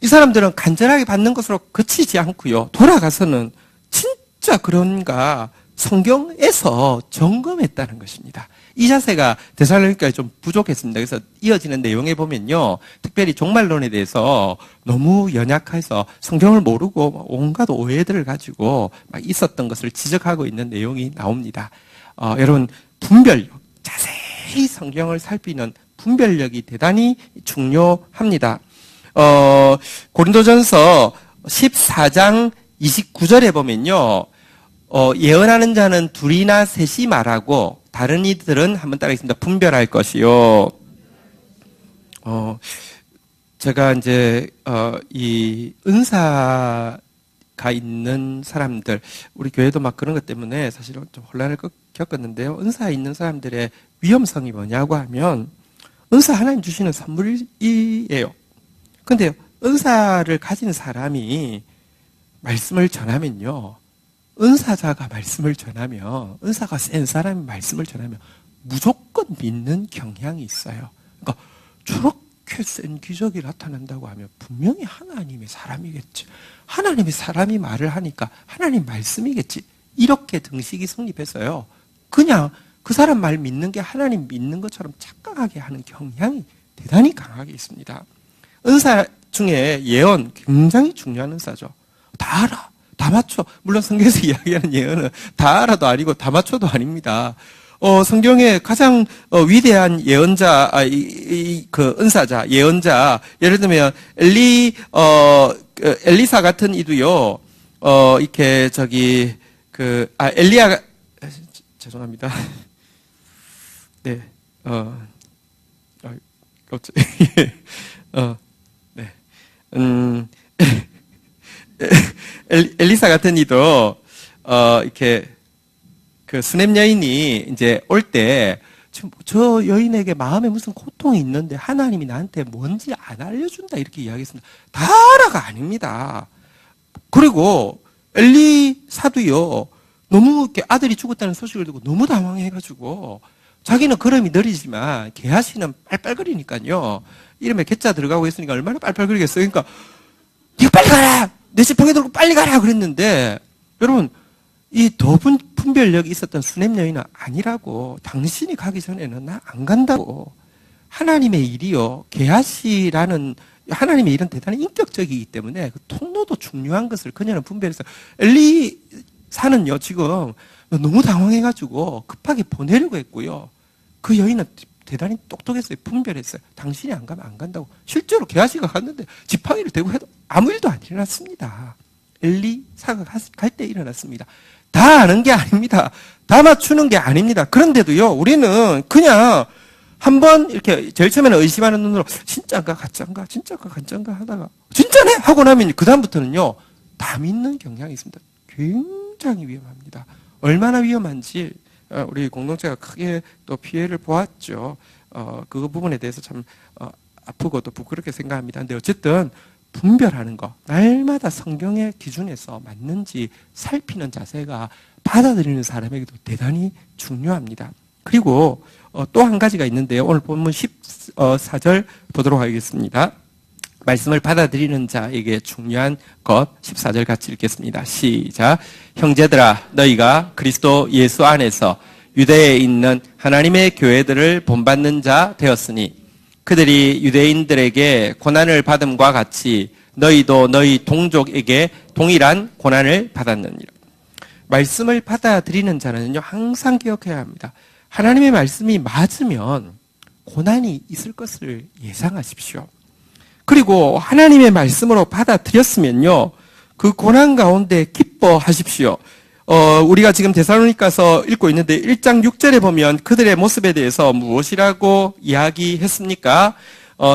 이 사람들은 간절하게 받는 것으로 그치지 않고요. 돌아가서는 진짜 그런가 성경에서 점검했다는 것입니다. 이 자세가 데살로니가에 좀 부족했습니다. 그래서 이어지는 내용에 보면요. 특별히 종말론에 대해서 너무 연약해서 성경을 모르고 온갖 오해들을 가지고 막 있었던 것을 지적하고 있는 내용이 나옵니다. 여러분, 분별력, 자세히 성경을 살피는 분별력이 대단히 중요합니다. 고린도전서 14장 29절에 보면요. 예언하는 자는 둘이나 셋이 말하고 다른 이들은 한번 따라하겠습니다. 분별할 것이요. 제가 이제 이 은사가 있는 사람들, 우리 교회도 막 그런 것 때문에 사실은 좀 혼란을 겪었는데요. 은사 있는 사람들의 위험성이 뭐냐고 하면 은사 하나님 주시는 선물이에요. 근데 은사를 가진 사람이 말씀을 전하면요. 은사자가 말씀을 전하면, 은사가 센 사람이 말씀을 전하면 무조건 믿는 경향이 있어요. 그러니까 저렇게 센 기적이 나타난다고 하면 분명히 하나님의 사람이겠지. 하나님의 사람이 말을 하니까 하나님 말씀이겠지. 이렇게 등식이 성립해서요. 그냥 그 사람 말 믿는 게 하나님 믿는 것처럼 착각하게 하는 경향이 대단히 강하게 있습니다. 은사 중에 예언 굉장히 중요한 은사죠. 다 알아. 다 맞춰. 물론 성경에서 이야기하는 예언은 다 알아도 아니고 다 맞춰도 아닙니다. 성경의 가장 위대한 예언자, 그 은사자, 예언자, 예를 들면 엘리사 같은 이도요. 이렇게 엘리야가 죄송합니다. 네, 네, 엘리사 같은 이도 이렇게 그 수냄 여인이 이제 올 때 저 여인에게 마음에 무슨 고통이 있는데 하나님이 나한테 뭔지 안 알려준다 이렇게 이야기했습니다. 다 알아가 아닙니다. 그리고 엘리사도요 너무 이렇게 아들이 죽었다는 소식을 듣고 너무 당황해가지고 자기는 걸음이 느리지만 게하시는 빨빨거리니까요. 이름에 개자 들어가고 있으니까 얼마나 빨빨거리겠어요. 그러니까 네가 빨리 가라. 내 집 방에 들고 빨리 가라 그랬는데 여러분 이 더 분별력이 있었던 수냄 여인은 아니라고. 당신이 가기 전에는 나 안 간다고. 하나님의 일이요. 게하시라는 하나님의 일은 대단히 인격적이기 때문에 그 통로도 중요한 것을 그녀는 분별해서 엘리사는요 지금 너무 당황해가지고 급하게 보내려고 했고요. 그 여인은 대단히 똑똑했어요. 분별했어요. 당신이 안 가면 안 간다고. 실제로 게하시가 갔는데 지팡이를 대고 해도 아무 일도 안 일어났습니다. 엘리사가 갈 때 일어났습니다. 다 아는 게 아닙니다. 다 맞추는 게 아닙니다. 그런데도요, 우리는 그냥 한번 이렇게 제일 처음에는 의심하는 눈으로 진짜인가 가짜인가 진짜인가 가짜인가 하다가 진짜네 하고 나면 그 다음부터는요 다 믿는 경향이 있습니다. 굉장히 위험합니다. 얼마나 위험한지 우리 공동체가 크게 또 피해를 보았죠. 그 부분에 대해서 참 아프고 또 부끄럽게 생각합니다. 근데 어쨌든 분별하는 거, 날마다 성경의 기준에서 맞는지 살피는 자세가 받아들이는 사람에게도 대단히 중요합니다. 그리고 또 한 가지가 있는데요. 오늘 본문 14절 보도록 하겠습니다. 말씀을 받아들이는 자에게 중요한 것 14절 같이 읽겠습니다. 시작. 형제들아 너희가 그리스도 예수 안에서 유대에 있는 하나님의 교회들을 본받는 자 되었으니 그들이 유대인들에게 고난을 받음과 같이 너희도 너희 동족에게 동일한 고난을 받았느니라. 말씀을 받아들이는 자는요 항상 기억해야 합니다. 하나님의 말씀이 맞으면 고난이 있을 것을 예상하십시오. 그리고 하나님의 말씀으로 받아들였으면요 그 고난 가운데 기뻐하십시오. 우리가 지금 데살로니가서 읽고 있는데 1장 6절에 보면 그들의 모습에 대해서 무엇이라고 이야기했습니까?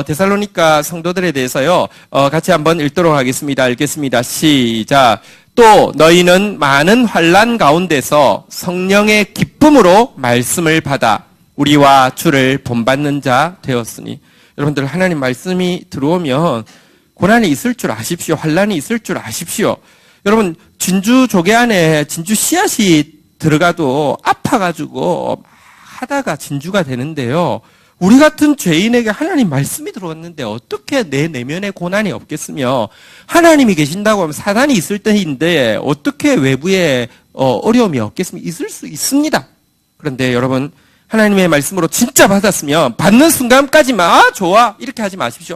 데살로니가 성도들에 대해서요 같이 한번 읽도록 하겠습니다. 읽겠습니다. 시작. 또 너희는 많은 환난 가운데서 성령의 기쁨으로 말씀을 받아 우리와 주를 본받는 자 되었으니. 여러분들 하나님 말씀이 들어오면 고난이 있을 줄 아십시오. 환난이 있을 줄 아십시오. 여러분 진주 조개 안에 진주 씨앗이 들어가도 아파가지고 하다가 진주가 되는데요. 우리 같은 죄인에게 하나님 말씀이 들어왔는데 어떻게 내 내면에 고난이 없겠으며 하나님이 계신다고 하면 사단이 있을 때인데 어떻게 외부에 어려움이 없겠으며 있을 수 있습니다. 그런데 여러분 하나님의 말씀으로 진짜 받았으면 받는 순간까지만 좋아 이렇게 하지 마십시오.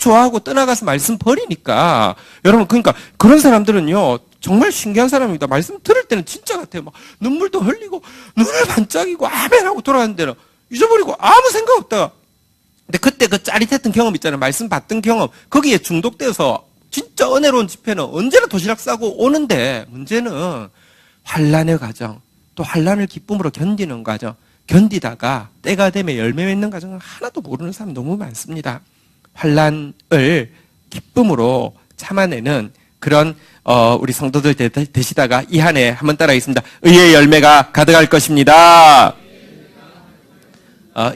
좋아하고 떠나가서 말씀 버리니까. 여러분 그러니까 그런 사람들은요 정말 신기한 사람입니다. 말씀 들을 때는 진짜 같아요. 막 눈물도 흘리고 눈을 반짝이고 아멘하고 돌아가는 데는 잊어버리고 아무 생각 없다가. 근데 그때 그 짜릿했던 경험 있잖아요. 말씀 받던 경험. 거기에 중독돼서 진짜 은혜로운 집회는 언제나 도시락 싸고 오는데 문제는 환란의 과정, 또 환란을 기쁨으로 견디는 과정, 견디다가 때가 되면 열매 맺는 과정을 하나도 모르는 사람 너무 많습니다. 환란을 기쁨으로 참아내는 그런 우리 성도들 되시다가 이 한 해 한번 따라하겠습니다. 의의 열매가 가득할 것입니다.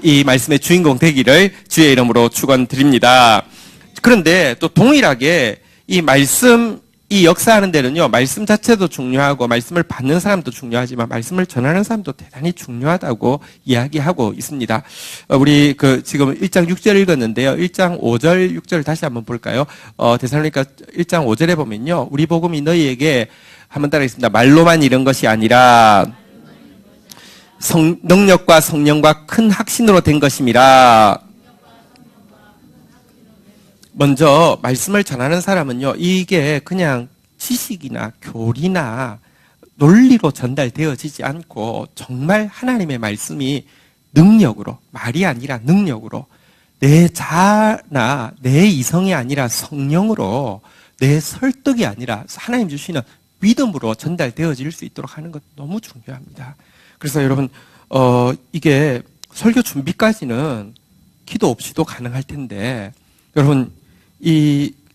이 말씀의 주인공 되기를 주의 이름으로 축원드립니다. 그런데 또 동일하게 이 역사하는 데는요, 말씀 자체도 중요하고 말씀을 받는 사람도 중요하지만 말씀을 전하는 사람도 대단히 중요하다고 이야기하고 있습니다. 우리 지금 1장 6절 읽었는데요. 1장 5절, 6절 다시 한번 볼까요? 데살로니가 1장 5절에 보면요, 우리 복음이 너희에게 한번 따라하겠습니다. 말로만 이런 것이 아니라 능력과 성령과 큰 확신으로 된 것임이라. 먼저 말씀을 전하는 사람은요, 이게 그냥 지식이나 교리나 논리로 전달되어지지 않고 정말 하나님의 말씀이 능력으로, 말이 아니라 능력으로, 내 자나 내 이성이 아니라 성령으로, 내 설득이 아니라 하나님 주시는 믿음으로 전달되어질 수 있도록 하는 것 너무 중요합니다. 그래서 여러분, 이게 설교 준비까지는 기도 없이도 가능할 텐데, 여러분,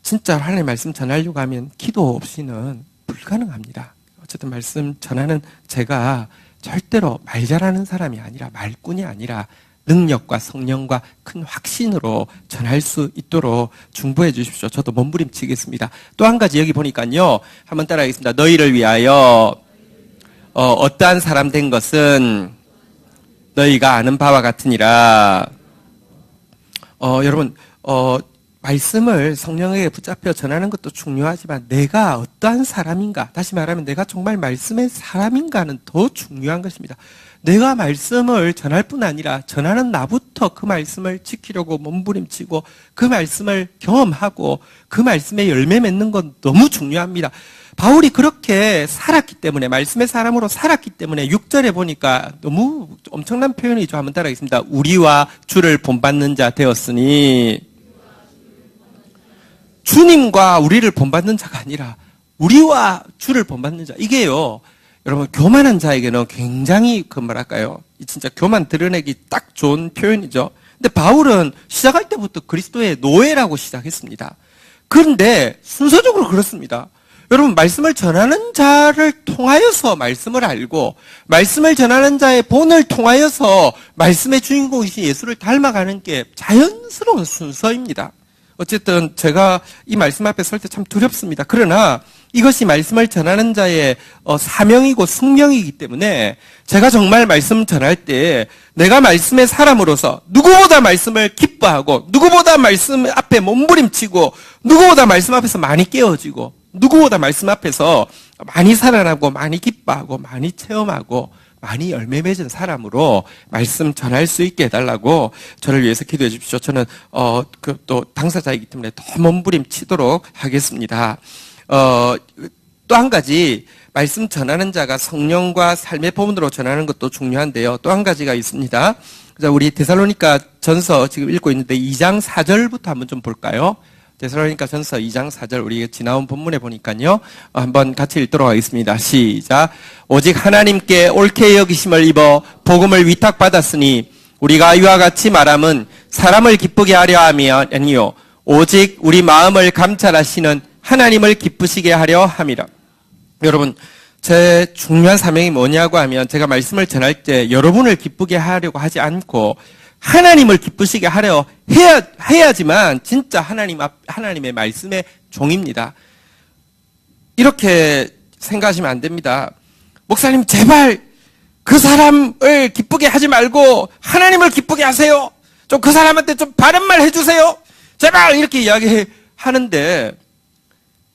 진짜 하나님의 말씀 전하려고 하면 기도 없이는 불가능합니다. 어쨌든 말씀 전하는 제가 절대로 말 잘하는 사람이 아니라, 말꾼이 아니라 능력과 성령과 큰 확신으로 전할 수 있도록 중보해 주십시오. 저도 몸부림치겠습니다. 또 한 가지 여기 보니까요, 한번 따라하겠습니다. 너희를 위하여 어떠한 사람 된 것은 너희가 아는 바와 같으니라. 여러분, 말씀을 성령에게 붙잡혀 전하는 것도 중요하지만 내가 어떠한 사람인가, 다시 말하면 내가 정말 말씀의 사람인가는 더 중요한 것입니다. 내가 말씀을 전할 뿐 아니라 전하는 나부터 그 말씀을 지키려고 몸부림치고 그 말씀을 경험하고 그 말씀에 열매 맺는 건 너무 중요합니다. 바울이 그렇게 살았기 때문에, 말씀의 사람으로 살았기 때문에 6절에 보니까 너무 엄청난 표현이죠. 한번 따라하겠습니다. 우리와 주를 본받는 자 되었으니, 주님과 우리를 본받는 자가 아니라 우리와 주를 본받는 자. 이게요, 여러분, 교만한 자에게는 굉장히 진짜 교만 드러내기 딱 좋은 표현이죠. 근데 바울은 시작할 때부터 그리스도의 노예라고 시작했습니다. 그런데 순서적으로 그렇습니다. 여러분, 말씀을 전하는 자를 통하여서 말씀을 알고, 말씀을 전하는 자의 본을 통하여서 말씀의 주인공이신 예수를 닮아가는 게 자연스러운 순서입니다. 어쨌든 제가 이 말씀 앞에 설 때 참 두렵습니다. 그러나 이것이 말씀을 전하는 자의 사명이고 숙명이기 때문에 제가 정말 말씀 전할 때 내가 말씀의 사람으로서 누구보다 말씀을 기뻐하고, 누구보다 말씀 앞에 몸부림치고, 누구보다 말씀 앞에서 많이 깨어지고, 누구보다 말씀 앞에서 많이 살아나고, 많이 기뻐하고, 많이 체험하고, 많이 열매 맺은 사람으로 말씀 전할 수 있게 해달라고 저를 위해서 기도해 주십시오. 저는 또 당사자이기 때문에 더 몸부림치도록 하겠습니다. 또 한 가지, 말씀 전하는 자가 성령과 삶의 본으로 전하는 것도 중요한데요. 또 한 가지가 있습니다. 우리 데살로니가 전서 지금 읽고 있는데 2장 4절부터 한번 좀 볼까요? 데살로니가 전서 2장 4절, 우리 지나온 본문에 보니까요, 한번 같이 읽도록 하겠습니다. 시작. 오직 하나님께 옳게 여기심을 입어 복음을 위탁받았으니 우리가 이와 같이 말함은 사람을 기쁘게 하려 함이 아니요 오직 우리 마음을 감찰하시는 하나님을 기쁘시게 하려 함이라. 여러분, 제 중요한 사명이 뭐냐고 하면, 제가 말씀을 전할 때 여러분을 기쁘게 하려고 하지 않고 하나님을 기쁘시게 하려 해야지만 진짜 하나님의 말씀의 종입니다. 이렇게 생각하시면 안 됩니다. 목사님, 제발 그 사람을 기쁘게 하지 말고 하나님을 기쁘게 하세요. 좀 그 사람한테 좀 바른 말 해주세요. 제발, 이렇게 이야기하는데,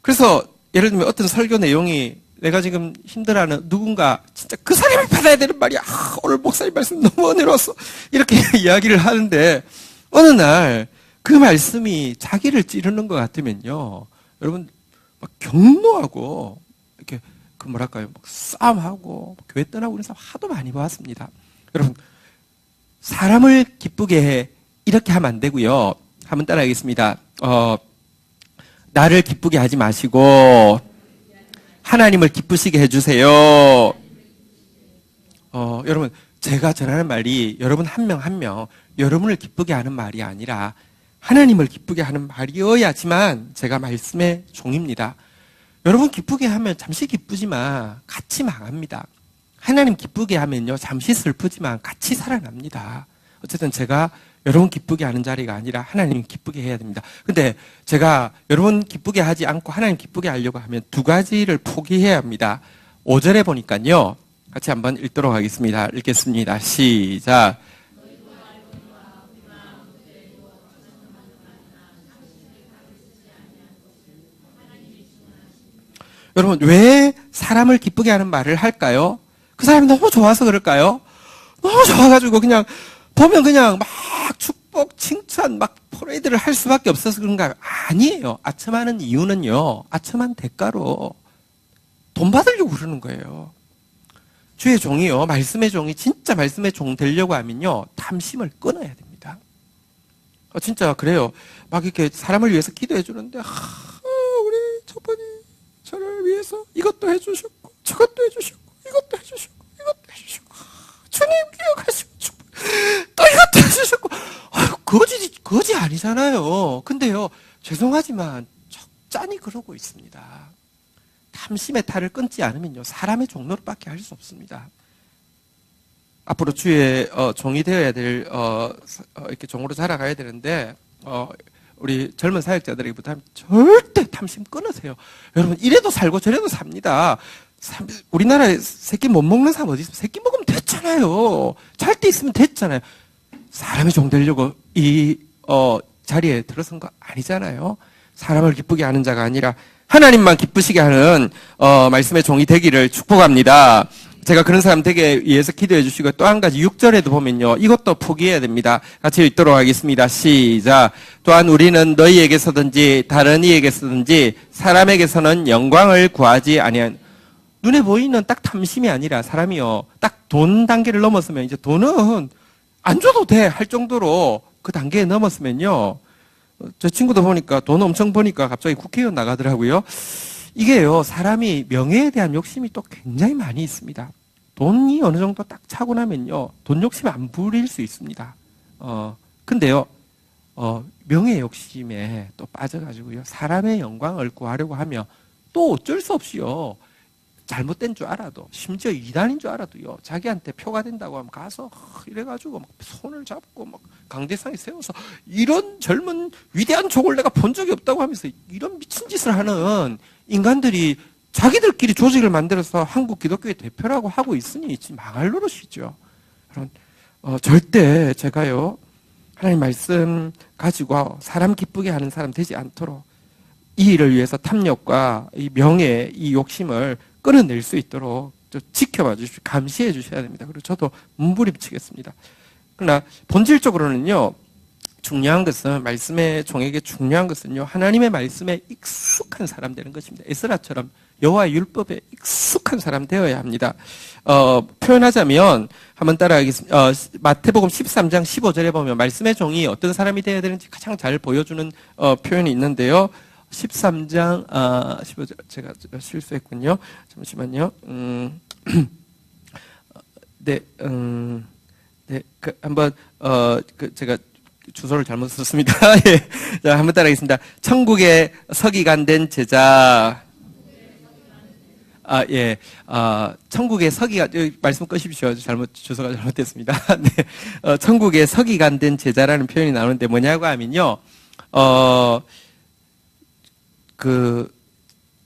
그래서 예를 들면 어떤 설교 내용이 내가 지금 힘들어하는 누군가 진짜 그 사람이 받아야 되는 말이야. 오늘 목사님 말씀 너무 은혜로웠어. 이렇게 이야기를 하는데 어느 날 그 말씀이 자기를 찌르는 것 같으면요, 여러분 막 경노하고 이렇게 싸움하고 교회 떠나고 그런 사람 하도 많이 봤습니다. 여러분, 사람을 기쁘게 해, 이렇게 하면 안 되고요. 한번 따라하겠습니다. 나를 기쁘게 하지 마시고 하나님을 기쁘시게 해주세요. 여러분, 제가 전하는 말이 여러분 한 명 한 명 여러분을 기쁘게 하는 말이 아니라 하나님을 기쁘게 하는 말이어야지만 제가 말씀의 종입니다. 여러분 기쁘게 하면 잠시 기쁘지만 같이 망합니다. 하나님 기쁘게 하면요, 잠시 슬프지만 같이 살아납니다. 어쨌든 제가 여러분 기쁘게 하는 자리가 아니라 하나님 기쁘게 해야 됩니다. 근데 제가 여러분 기쁘게 하지 않고 하나님 기쁘게 하려고 하면 두 가지를 포기해야 합니다. 5절에 보니까요, 같이 한번 읽도록 하겠습니다. 읽겠습니다. 시작. 여러분, 왜 사람을 기쁘게 하는 말을 할까요? 그 사람이 너무 좋아서 그럴까요? 너무 좋아가지고 그냥 보면 그냥 막 축복, 칭찬, 막 퍼레이드를 할 수밖에 없어서 그런가요? 아니에요. 아첨하는 이유는요, 아첨한 대가로 돈 받으려고 그러는 거예요. 주의 종이요, 말씀의 종이 진짜 말씀의 종 되려고 하면요, 탐심을 끊어야 됩니다. 진짜 그래요. 막 이렇게 사람을 위해서 기도해 주는데, 우리 저분이 저를 위해서 이것도 해주셨고, 저것도 해주셨고, 이것도 해주셨고, 이것도 해주셨고, 주님 기억하시고, 또 이것도 해주셨고, 거지 아니잖아요. 근데요, 죄송하지만 적잖이 그러고 있습니다. 탐심의 탈을 끊지 않으면요, 사람의 종로로밖에 할 수 없습니다. 앞으로 주의 종이 되어야 될 이렇게 종으로 자라가야 되는데, 우리 젊은 사역자들에게부터 절대 탐심 끊으세요. 여러분, 이래도 살고 저래도 삽니다. 우리나라에 새끼 못 먹는 사람 어디 있어요? 새끼 먹으면 됐잖아요. 잘 때 있으면 됐잖아요. 사람의 종 되려고 이 자리에 들어선 거 아니잖아요. 사람을 기쁘게 하는 자가 아니라 하나님만 기쁘시게 하는 말씀의 종이 되기를 축복합니다. 제가 그런 사람 되게 위해서 기도해 주시고, 또 한 가지 6절에도 보면요, 이것도 포기해야 됩니다. 같이 읽도록 하겠습니다. 시작. 또한 우리는 너희에게서든지 다른 이에게서든지 사람에게서는 영광을 구하지 아니한. 눈에 보이는 딱 탐심이 아니라 사람이요, 딱 돈 단계를 넘었으면 이제 돈은 안 줘도 돼 할 정도로 그 단계에 넘었으면요, 저 친구도 보니까 돈 엄청 버니까 갑자기 국회의원 나가더라고요. 이게요, 사람이 명예에 대한 욕심이 또 굉장히 많이 있습니다. 돈이 어느 정도 딱 차고 나면요, 돈 욕심 안 부릴 수 있습니다. 근데요, 명예 욕심에 또 빠져가지고요, 사람의 영광을 구하려고 하면 또 어쩔 수 없이요, 잘못된 줄 알아도, 심지어 이단인 줄 알아도요, 자기한테 표가 된다고 하면 가서 이래가지고 막 손을 잡고 막 강대상에 세워서 이런 젊은 위대한 종을 내가 본 적이 없다고 하면서 이런 미친 짓을 하는 인간들이 자기들끼리 조직을 만들어서 한국 기독교의 대표라고 하고 있으니 지금 망할 노릇이죠. 여러분, 절대 제가요, 하나님 말씀 가지고 사람 기쁘게 하는 사람 되지 않도록 이 일을 위해서 탐욕과 이 명예, 이 욕심을 끊어낼 수 있도록 지켜봐 주십시오. 감시해 주셔야 됩니다. 그리고 저도 몸부림치겠습니다. 그러나 본질적으로는요, 중요한 것은, 말씀의 종에게 중요한 것은요, 하나님의 말씀에 익숙한 사람 되는 것입니다. 에스라처럼 여호와의 율법에 익숙한 사람 되어야 합니다. 표현하자면 한번 따라하겠습니다. 마태복음 13장 15절에 보면 말씀의 종이 어떤 사람이 되어야 되는지 가장 잘 보여주는 표현이 있는데요. 13장 15절, 제가 실수했군요. 잠시만요. 네, 한번 제가 주소를 잘못 썼습니다. 예. 자, 한번 따라하겠습니다. 천국에 서기관 된 제자. 예. 천국에 서기관, 말씀 끄십시오. 주소가 잘못됐습니다. 네. 천국에 서기관 된 제자라는 표현이 나오는데 뭐냐고 하면요,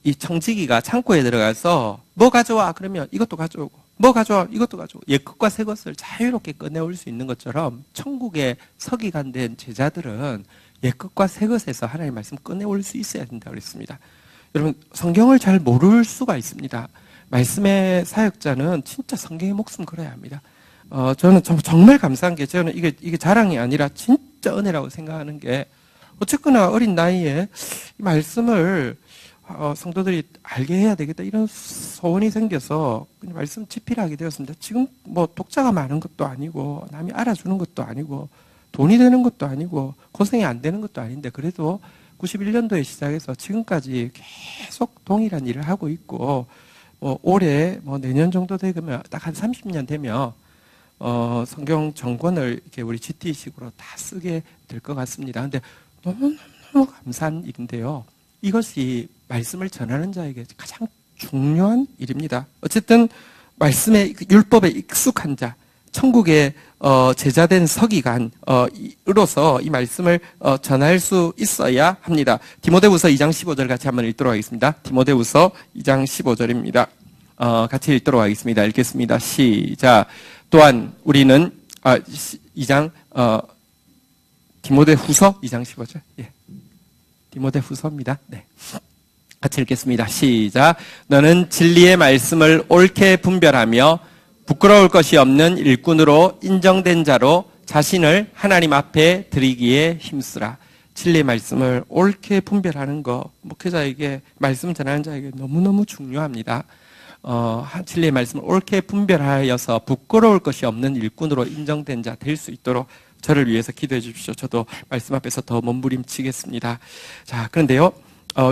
이 청지기가 창고에 들어가서 뭐 가져와? 그러면 이것도 가져오고, 뭐 가져와? 이것도 가져오고, 옛것과 새것을 자유롭게 꺼내올 수 있는 것처럼 천국에 서기관 된 제자들은 옛것과 새것에서 하나님의 말씀 꺼내올 수 있어야 된다고 그랬습니다. 여러분, 성경을 잘 모를 수가 있습니다. 말씀의 사역자는 진짜 성경의 목숨 걸어야 합니다. 저는 정말 감사한 게, 저는 이게 자랑이 아니라 진짜 은혜라고 생각하는 게, 어쨌거나 어린 나이에 이 말씀을 성도들이 알게 해야 되겠다, 이런 소원이 생겨서 그냥 말씀 집필을 하게 되었습니다. 지금 뭐 독자가 많은 것도 아니고 남이 알아주는 것도 아니고 돈이 되는 것도 아니고 고생이 안 되는 것도 아닌데, 그래도 91년도에 시작해서 지금까지 계속 동일한 일을 하고 있고, 올해 내년 정도 되면 딱 한 30년 되면 성경 정권을 이렇게 우리 GT식으로 다 쓰게 될 것 같습니다. 근데 너무너무 감사한 일인데요. 이것이 말씀을 전하는 자에게 가장 중요한 일입니다. 어쨌든 말씀의 율법에 익숙한 자, 천국의 제자된 서기관으로서 이 말씀을 전할 수 있어야 합니다. 디모데후서 2장 15절 같이 한번 읽도록 하겠습니다. 디모데후서 2장 15절입니다. 같이 읽도록 하겠습니다. 읽겠습니다. 시작. 또한 우리는 2장 디모데후서 2장 15절. 예. 디모데후서입니다. 네. 같이 읽겠습니다. 시작. 너는 진리의 말씀을 옳게 분별하며 부끄러울 것이 없는 일꾼으로 인정된 자로 자신을 하나님 앞에 드리기에 힘쓰라. 진리의 말씀을 옳게 분별하는 거 목회자에게 말씀 전하는 자에게 너무너무 중요합니다. 진리의 말씀을 옳게 분별하여서 부끄러울 것이 없는 일꾼으로 인정된 자 될 수 있도록 저를 위해서 기도해 주십시오. 저도 말씀 앞에서 더 몸부림치겠습니다. 자, 그런데요.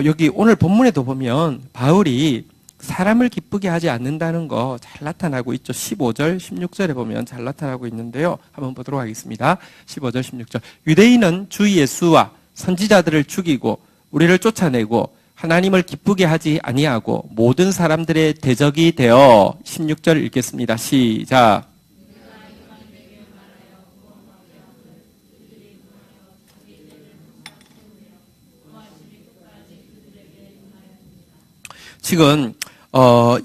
여기 오늘 본문에도 보면 바울이 사람을 기쁘게 하지 않는다는 거 잘 나타나고 있죠. 15절, 16절에 보면 잘 나타나고 있는데요. 한번 보도록 하겠습니다. 15절, 16절. 유대인은 주 예수와 선지자들을 죽이고 우리를 쫓아내고 하나님을 기쁘게 하지 아니하고 모든 사람들의 대적이 되어 16절 읽겠습니다. 시작. 지금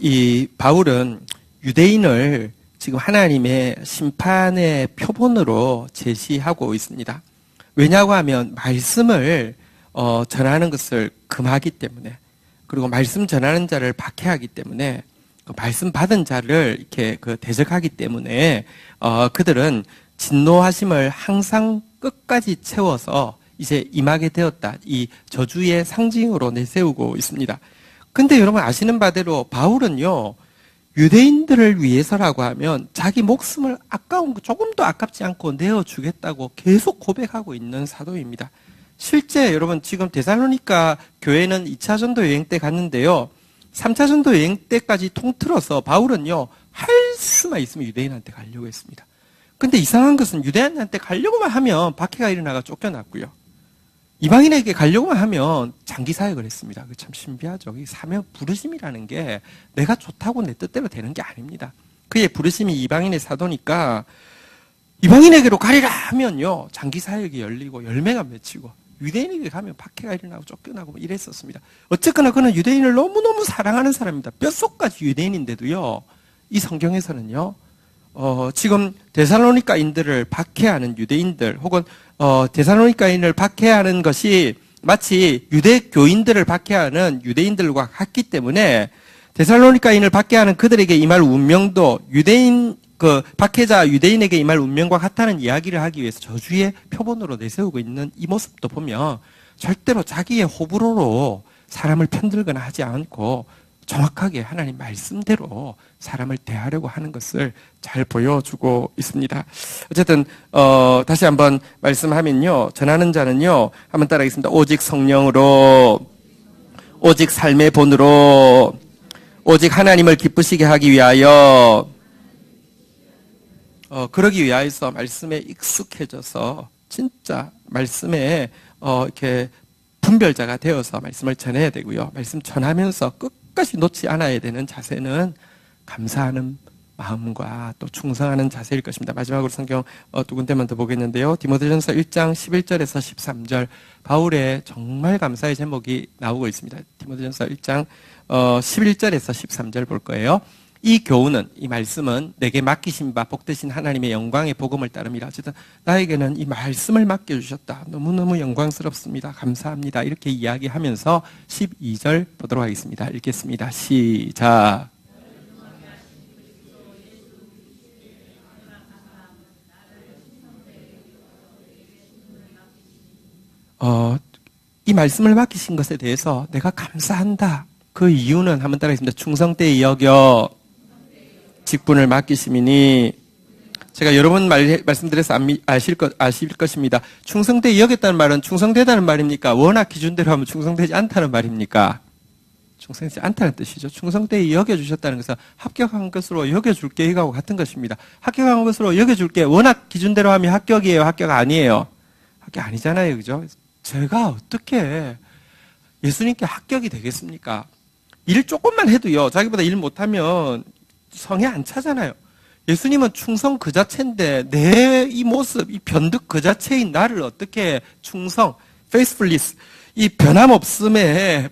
이 바울은 유대인을 지금 하나님의 심판의 표본으로 제시하고 있습니다. 왜냐고 하면 말씀을 전하는 것을 금하기 때문에, 그리고 말씀 전하는 자를 박해하기 때문에, 그 말씀 받은 자를 이렇게 대적하기 때문에 그들은 진노하심을 항상 끝까지 채워서 이제 임하게 되었다. 이 저주의 상징으로 내세우고 있습니다. 근데 여러분 아시는 바대로 바울은요, 유대인들을 위해서라고 하면 자기 목숨을 아까운 거 조금도 아깝지 않고 내어주겠다고 계속 고백하고 있는 사도입니다. 실제 여러분 지금 데살로니가 교회는 2차 전도 여행 때 갔는데요. 3차 전도 여행 때까지 통틀어서 바울은요, 할 수만 있으면 유대인한테 가려고 했습니다. 근데 이상한 것은 유대인한테 가려고만 하면 박해가 일어나가 쫓겨났고요. 이방인에게 가려고만 하면 장기 사역을 했습니다. 참 신비하죠. 이 사명 부르심이라는 게 내가 좋다고 내 뜻대로 되는 게 아닙니다. 그의 부르심이 이방인의 사도니까 이방인에게로 가리라 하면요, 장기 사역이 열리고 열매가 맺히고, 유대인에게 가면 박해가 일어나고 쫓겨나고 이랬었습니다. 어쨌거나 그는 유대인을 너무너무 사랑하는 사람입니다. 뼛속까지 유대인인데도요, 이 성경에서는요, 지금 데살로니가인들을 박해하는 유대인들, 혹은 데살로니가인을 박해하는 것이 마치 유대 교인들을 박해하는 유대인들과 같기 때문에 데살로니가인을 박해하는 그들에게 임할 운명도 유대인 박해자 유대인에게 임할 운명과 같다는 이야기를 하기 위해서 저주의 표본으로 내세우고 있는 이 모습도 보면 절대로 자기의 호불호로 사람을 편들거나 하지 않고 정확하게 하나님 말씀대로 사람을 대하려고 하는 것을 잘 보여주고 있습니다. 어쨌든 다시 한번 말씀하면요, 전하는 자는요, 한번 따라하겠습니다. 오직 성령으로, 오직 삶의 본으로, 오직 하나님을 기쁘시게 하기 위하여, 그러기 위하여서 말씀에 익숙해져서 진짜 말씀에 이렇게 분별자가 되어서 말씀을 전해야 되고요. 말씀 전하면서 끝까지 놓지 않아야 되는 자세는 감사하는 마음과 또 충성하는 자세일 것입니다. 마지막으로 성경 두 군데만 더 보겠는데요. 디모데전서 1장 11절에서 13절 바울의 정말 감사의 제목이 나오고 있습니다. 디모데전서 1장 11절에서 13절 볼 거예요. 이 교훈은, 이 말씀은 내게 맡기신 바 복되신 하나님의 영광의 복음을 따름이라. 어쨌든 나에게는 이 말씀을 맡겨주셨다. 너무너무 영광스럽습니다. 감사합니다. 이렇게 이야기하면서 12절 보도록 하겠습니다. 읽겠습니다. 시작. 이 말씀을 맡기신 것에 대해서 내가 감사한다. 그 이유는 한번 따라하겠습니다. 충성되이 여겨 직분을 맡기심이니 제가 여러 번 말씀드려서 아실 것입니다. 충성되게 여겼다는 말은 충성되다는 말입니까? 워낙 기준대로 하면 충성되지 않다는 말입니까? 충성되지 않다는 뜻이죠. 충성되게 여겨주셨다는 것은 합격한 것으로 여겨줄게 이거하고 같은 것입니다. 합격한 것으로 여겨줄게 워낙 기준대로 하면 합격이에요? 합격 아니에요? 합격 아니잖아요. 그죠? 제가 어떻게 예수님께 합격이 되겠습니까? 일 조금만 해도요. 자기보다 일 못하면 성에 안 차잖아요. 예수님은 충성 그 자체인데 내 이 모습, 이 변덕 그 자체인 나를 어떻게 충성, faithfulness, 이 변함없음에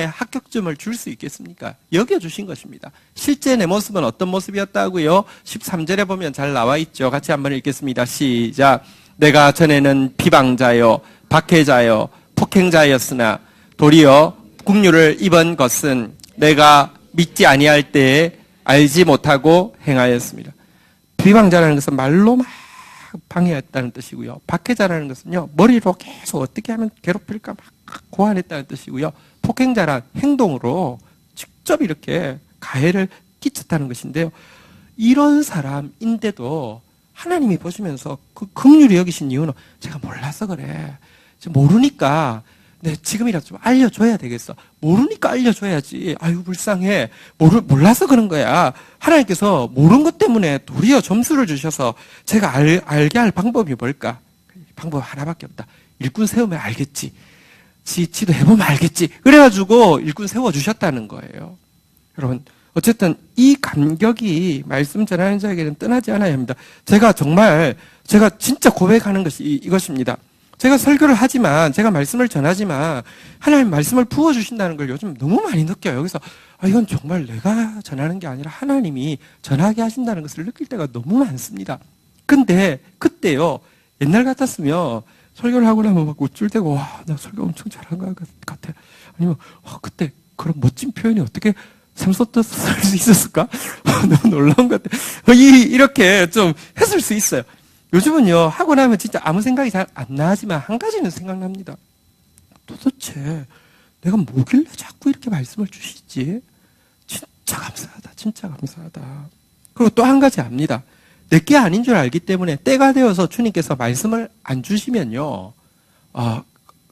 합격점을 줄 수 있겠습니까? 여겨주신 것입니다. 실제 내 모습은 어떤 모습이었다고요? 13절에 보면 잘 나와 있죠. 같이 한번 읽겠습니다. 시작. 내가 전에는 비방자요, 박해자요, 폭행자였으나 도리어 국류를 입은 것은 내가 믿지 아니할 때에 알지 못하고 행하였습니다. 비방자라는 것은 말로 막 방해했다는 뜻이고요. 박해자라는 것은요, 머리로 계속 어떻게 하면 괴롭힐까 막 고안했다는 뜻이고요. 폭행자란 행동으로 직접 이렇게 가해를 끼쳤다는 것인데요. 이런 사람인데도 하나님이 보시면서 그 긍휼히 여기신 이유는 제가 몰라서 그래. 모르니까 지금이라도 좀 알려줘야 되겠어. 모르니까 알려줘야지. 아유, 불쌍해. 몰라서 그런 거야. 하나님께서 모르는 것 때문에 도리어 점수를 주셔서 제가 알게 할 방법이 뭘까? 방법 하나밖에 없다. 일꾼 세우면 알겠지. 지도 해보면 알겠지. 그래가지고 일꾼 세워주셨다는 거예요. 여러분, 어쨌든 이 감격이 말씀 전하는 자에게는 떠나지 않아야 합니다. 제가 진짜 고백하는 것이 이것입니다. 제가 설교를 하지만, 제가 말씀을 전하지만, 하나님 말씀을 부어주신다는 걸 요즘 너무 많이 느껴요. 그래서, 이건 정말 내가 전하는 게 아니라 하나님이 전하게 하신다는 것을 느낄 때가 너무 많습니다. 근데, 그때요, 옛날 같았으면, 설교를 하고 나면 막 우쭐대고, 와, 나 설교 엄청 잘한 것 같아. 아니면, 그때 그런 멋진 표현이 어떻게 샘솟듯 쓸 수 있었을까? 너무 놀라운 것 같아. 이렇게 좀 했을 수 있어요. 요즘은요, 하고 나면 진짜 아무 생각이 잘 안 나지만 한 가지는 생각납니다. 도대체 내가 뭐길래 자꾸 이렇게 말씀을 주시지? 진짜 감사하다. 진짜 감사하다. 그리고 또 한 가지 압니다. 내게 아닌 줄 알기 때문에 때가 되어서 주님께서 말씀을 안 주시면요,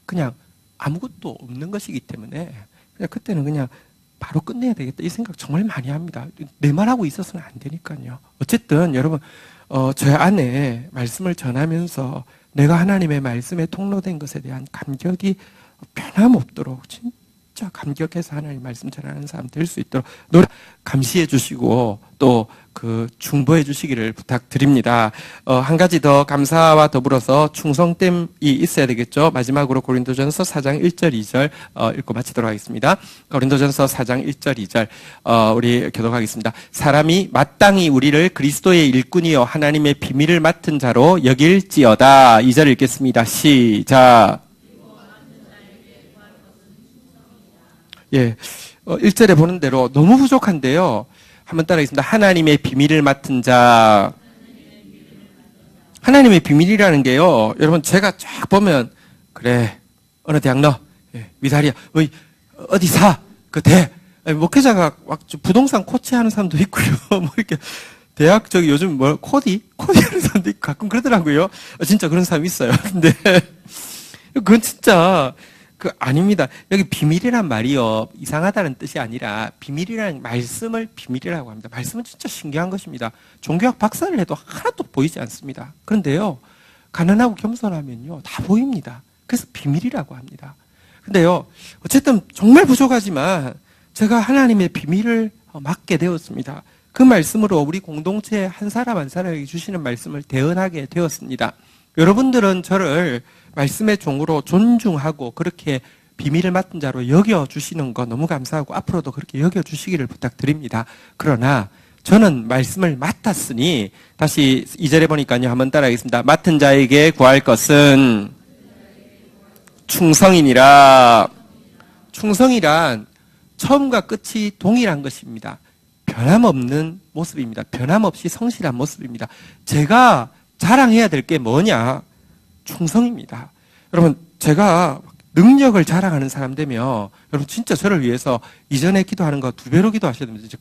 그냥 아무것도 없는 것이기 때문에 그냥 그때는 그냥 바로 끝내야 되겠다. 이 생각 정말 많이 합니다. 내 말하고 있어서는 안 되니까요. 어쨌든 여러분, 저 안에 말씀을 전하면서 내가 하나님의 말씀에 통로된 것에 대한 감격이 변함없도록 진짜 감격해서 하나님 말씀 전하는 사람 될 수 있도록 노래 감시해 주시고 또 중보해 주시기를 부탁드립니다. 한 가지 더 감사와 더불어서 충성됨이 있어야 되겠죠. 마지막으로 고린도전서 4장 1절 2절 읽고 마치도록 하겠습니다. 고린도전서 4장 1절 2절 우리 교독하겠습니다. 사람이 마땅히 우리를 그리스도의 일꾼이요 하나님의 비밀을 맡은 자로 여길지어다. 2절 읽겠습니다. 시작. 예, 1절에 보는 대로 너무 부족한데요. 한번 따라하겠습니다. 하나님의 비밀을 맡은 자. 하나님의 비밀이라는 게요. 여러분 제가 쫙 보면 그래 어느 대학 너 위다리야 어디 사 그 대 목회자가 막 부동산 코치하는 사람도 있고요. 뭐 이렇게 대학 요즘 코디 하는 사람도 있고 가끔 그러더라고요. 진짜 그런 사람이 있어요. 근데 그건 진짜 아닙니다. 여기 비밀이란 말이요. 이상하다는 뜻이 아니라 비밀이라는 말씀을 비밀이라고 합니다. 말씀은 진짜 신기한 것입니다. 종교학 박사를 해도 하나도 보이지 않습니다. 그런데요, 가난하고 겸손하면요, 다 보입니다. 그래서 비밀이라고 합니다. 근데요, 어쨌든 정말 부족하지만 제가 하나님의 비밀을 맡게 되었습니다. 그 말씀으로 우리 공동체 한 사람 한 사람에게 주시는 말씀을 대언하게 되었습니다. 여러분들은 저를 말씀의 종으로 존중하고 그렇게 비밀을 맡은 자로 여겨주시는 거 너무 감사하고 앞으로도 그렇게 여겨주시기를 부탁드립니다. 그러나 저는 말씀을 맡았으니 다시 2절에 보니까요. 한번 따라하겠습니다. 맡은 자에게 구할 것은 충성이니라. 충성이란 처음과 끝이 동일한 것입니다. 변함없는 모습입니다. 변함없이 성실한 모습입니다. 제가 자랑해야 될 게 뭐냐? 충성입니다. 여러분, 제가 능력을 자랑하는 사람 되면 여러분 진짜 저를 위해서 이전에 기도하는 거 2배로 기도하셔야 됩니다. 이제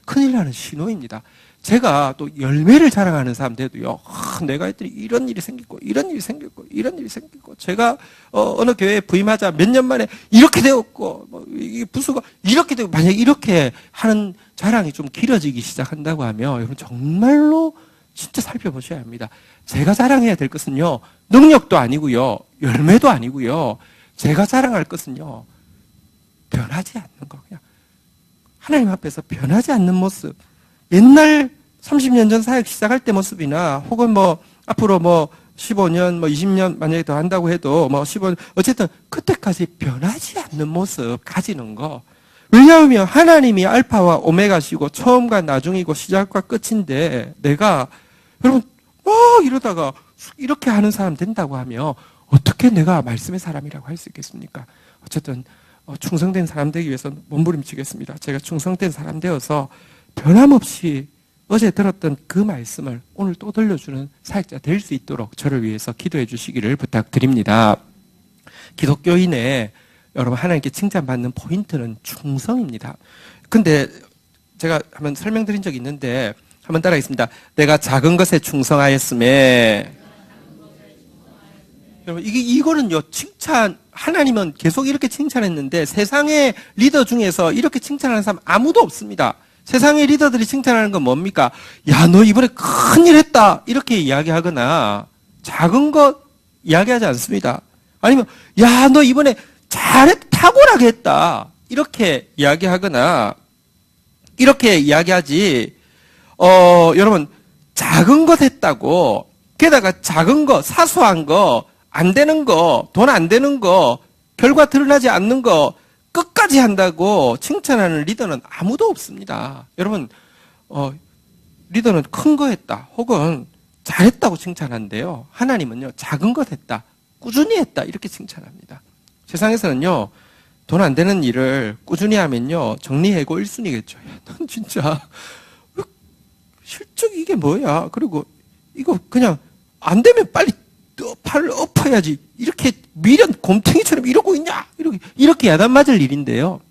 큰일 나는 신호입니다. 제가 또 열매를 자랑하는 사람 돼도요, 내가 했더니 이런 일이 생기고, 이런 일이 생기고, 이런 일이 생기고, 제가, 어느 교회에 부임하자 몇 년 만에 이렇게 되었고, 이게 부수가 이렇게 되고, 만약에 이렇게 하는 자랑이 좀 길어지기 시작한다고 하면, 여러분 정말로 진짜 살펴보셔야 합니다. 제가 자랑해야 될 것은요, 능력도 아니고요, 열매도 아니고요, 제가 자랑할 것은요, 변하지 않는 거, 그냥 하나님 앞에서 변하지 않는 모습. 옛날 30년 전 사역 시작할 때 모습이나 혹은 앞으로 15년 20년 만약에 더 한다고 해도 15년 어쨌든 그때까지 변하지 않는 모습 가지는 거. 왜냐하면 하나님이 알파와 오메가시고 처음과 나중이고 시작과 끝인데 내가 여러분 이러다가 이렇게 하는 사람 된다고 하면 어떻게 내가 말씀의 사람이라고 할 수 있겠습니까? 어쨌든 충성된 사람 되기 위해서 몸부림치겠습니다. 제가 충성된 사람 되어서 변함없이 어제 들었던 그 말씀을 오늘 또 들려주는 사역자 될 수 있도록 저를 위해서 기도해 주시기를 부탁드립니다. 기독교인의 여러분 하나님께 칭찬받는 포인트는 충성입니다. 근데 제가 한번 설명드린 적이 있는데 한번 따라하겠습니다. 내가 작은 것에 충성하였음에 여러분 이거는요 칭찬 하나님은 계속 이렇게 칭찬했는데 세상의 리더 중에서 이렇게 칭찬하는 사람 아무도 없습니다. 세상의 리더들이 칭찬하는 건 뭡니까? 야, 너 이번에 큰일 했다. 이렇게 이야기하거나 작은 것 이야기하지 않습니다. 아니면 야, 너 이번에 탁월하게 했다. 이렇게 이야기하거나 이렇게 이야기하지. 여러분 작은 것 했다고 게다가 작은 거, 사소한 거, 안 되는 거, 돈 안 되는 거, 결과 드러나지 않는 거 끝까지 한다고 칭찬하는 리더는 아무도 없습니다. 여러분, 리더는 큰 거 했다, 혹은 잘했다고 칭찬하는데요. 하나님은요, 작은 것 했다, 꾸준히 했다, 이렇게 칭찬합니다. 세상에서는요, 돈 안 되는 일을 꾸준히 하면요, 정리해고 1순위겠죠. 야, 넌 진짜, 실적 이게 뭐야? 그리고 이거 그냥 안 되면 빨리 팔을 엎어야지. 이렇게 미련 곰탱이처럼 이러고 있냐? 이렇게 야단 맞을 일인데요.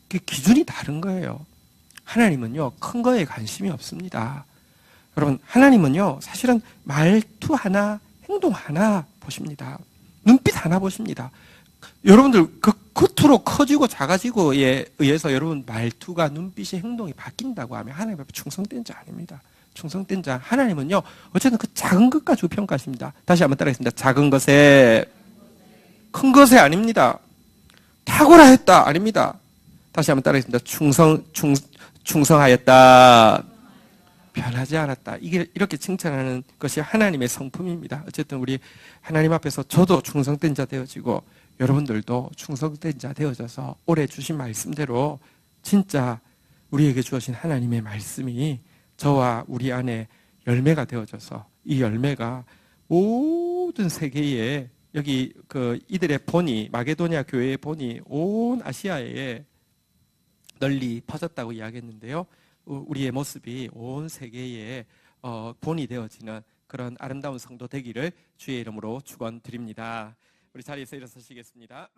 그 기준이 다른 거예요. 하나님은요, 큰 거에 관심이 없습니다. 여러분, 하나님은요, 사실은 말투 하나, 행동 하나 보십니다. 눈빛 하나 보십니다. 여러분들, 그 겉으로 커지고 작아지고에 의해서 여러분 말투가, 눈빛이, 행동이 바뀐다고 하면 하나님 앞에 충성된 자 아닙니다. 충성된 자, 하나님은요, 어쨌든 그 작은 것 가지고 평가하십니다. 다시 한번 따라하겠습니다. 작은 것에, 큰 것에 아닙니다. 탁월하였다, 아닙니다. 다시 한번 따라하겠습니다. 충성하였다. 변하지 않았다. 이렇게 칭찬하는 것이 하나님의 성품입니다. 어쨌든 우리 하나님 앞에서 저도 충성된 자 되어지고, 여러분들도 충성된 자 되어져서 올해 주신 말씀대로 진짜 우리에게 주어진 하나님의 말씀이 저와 우리 안에 열매가 되어져서 이 열매가 모든 세계에 여기 이들의 본이 마게도냐 교회의 본이 온 아시아에 널리 퍼졌다고 이야기했는데요. 우리의 모습이 온 세계에 본이 되어지는 그런 아름다운 성도 되기를 주의 이름으로 축원드립니다. 우리 자리에서 일어서시겠습니다.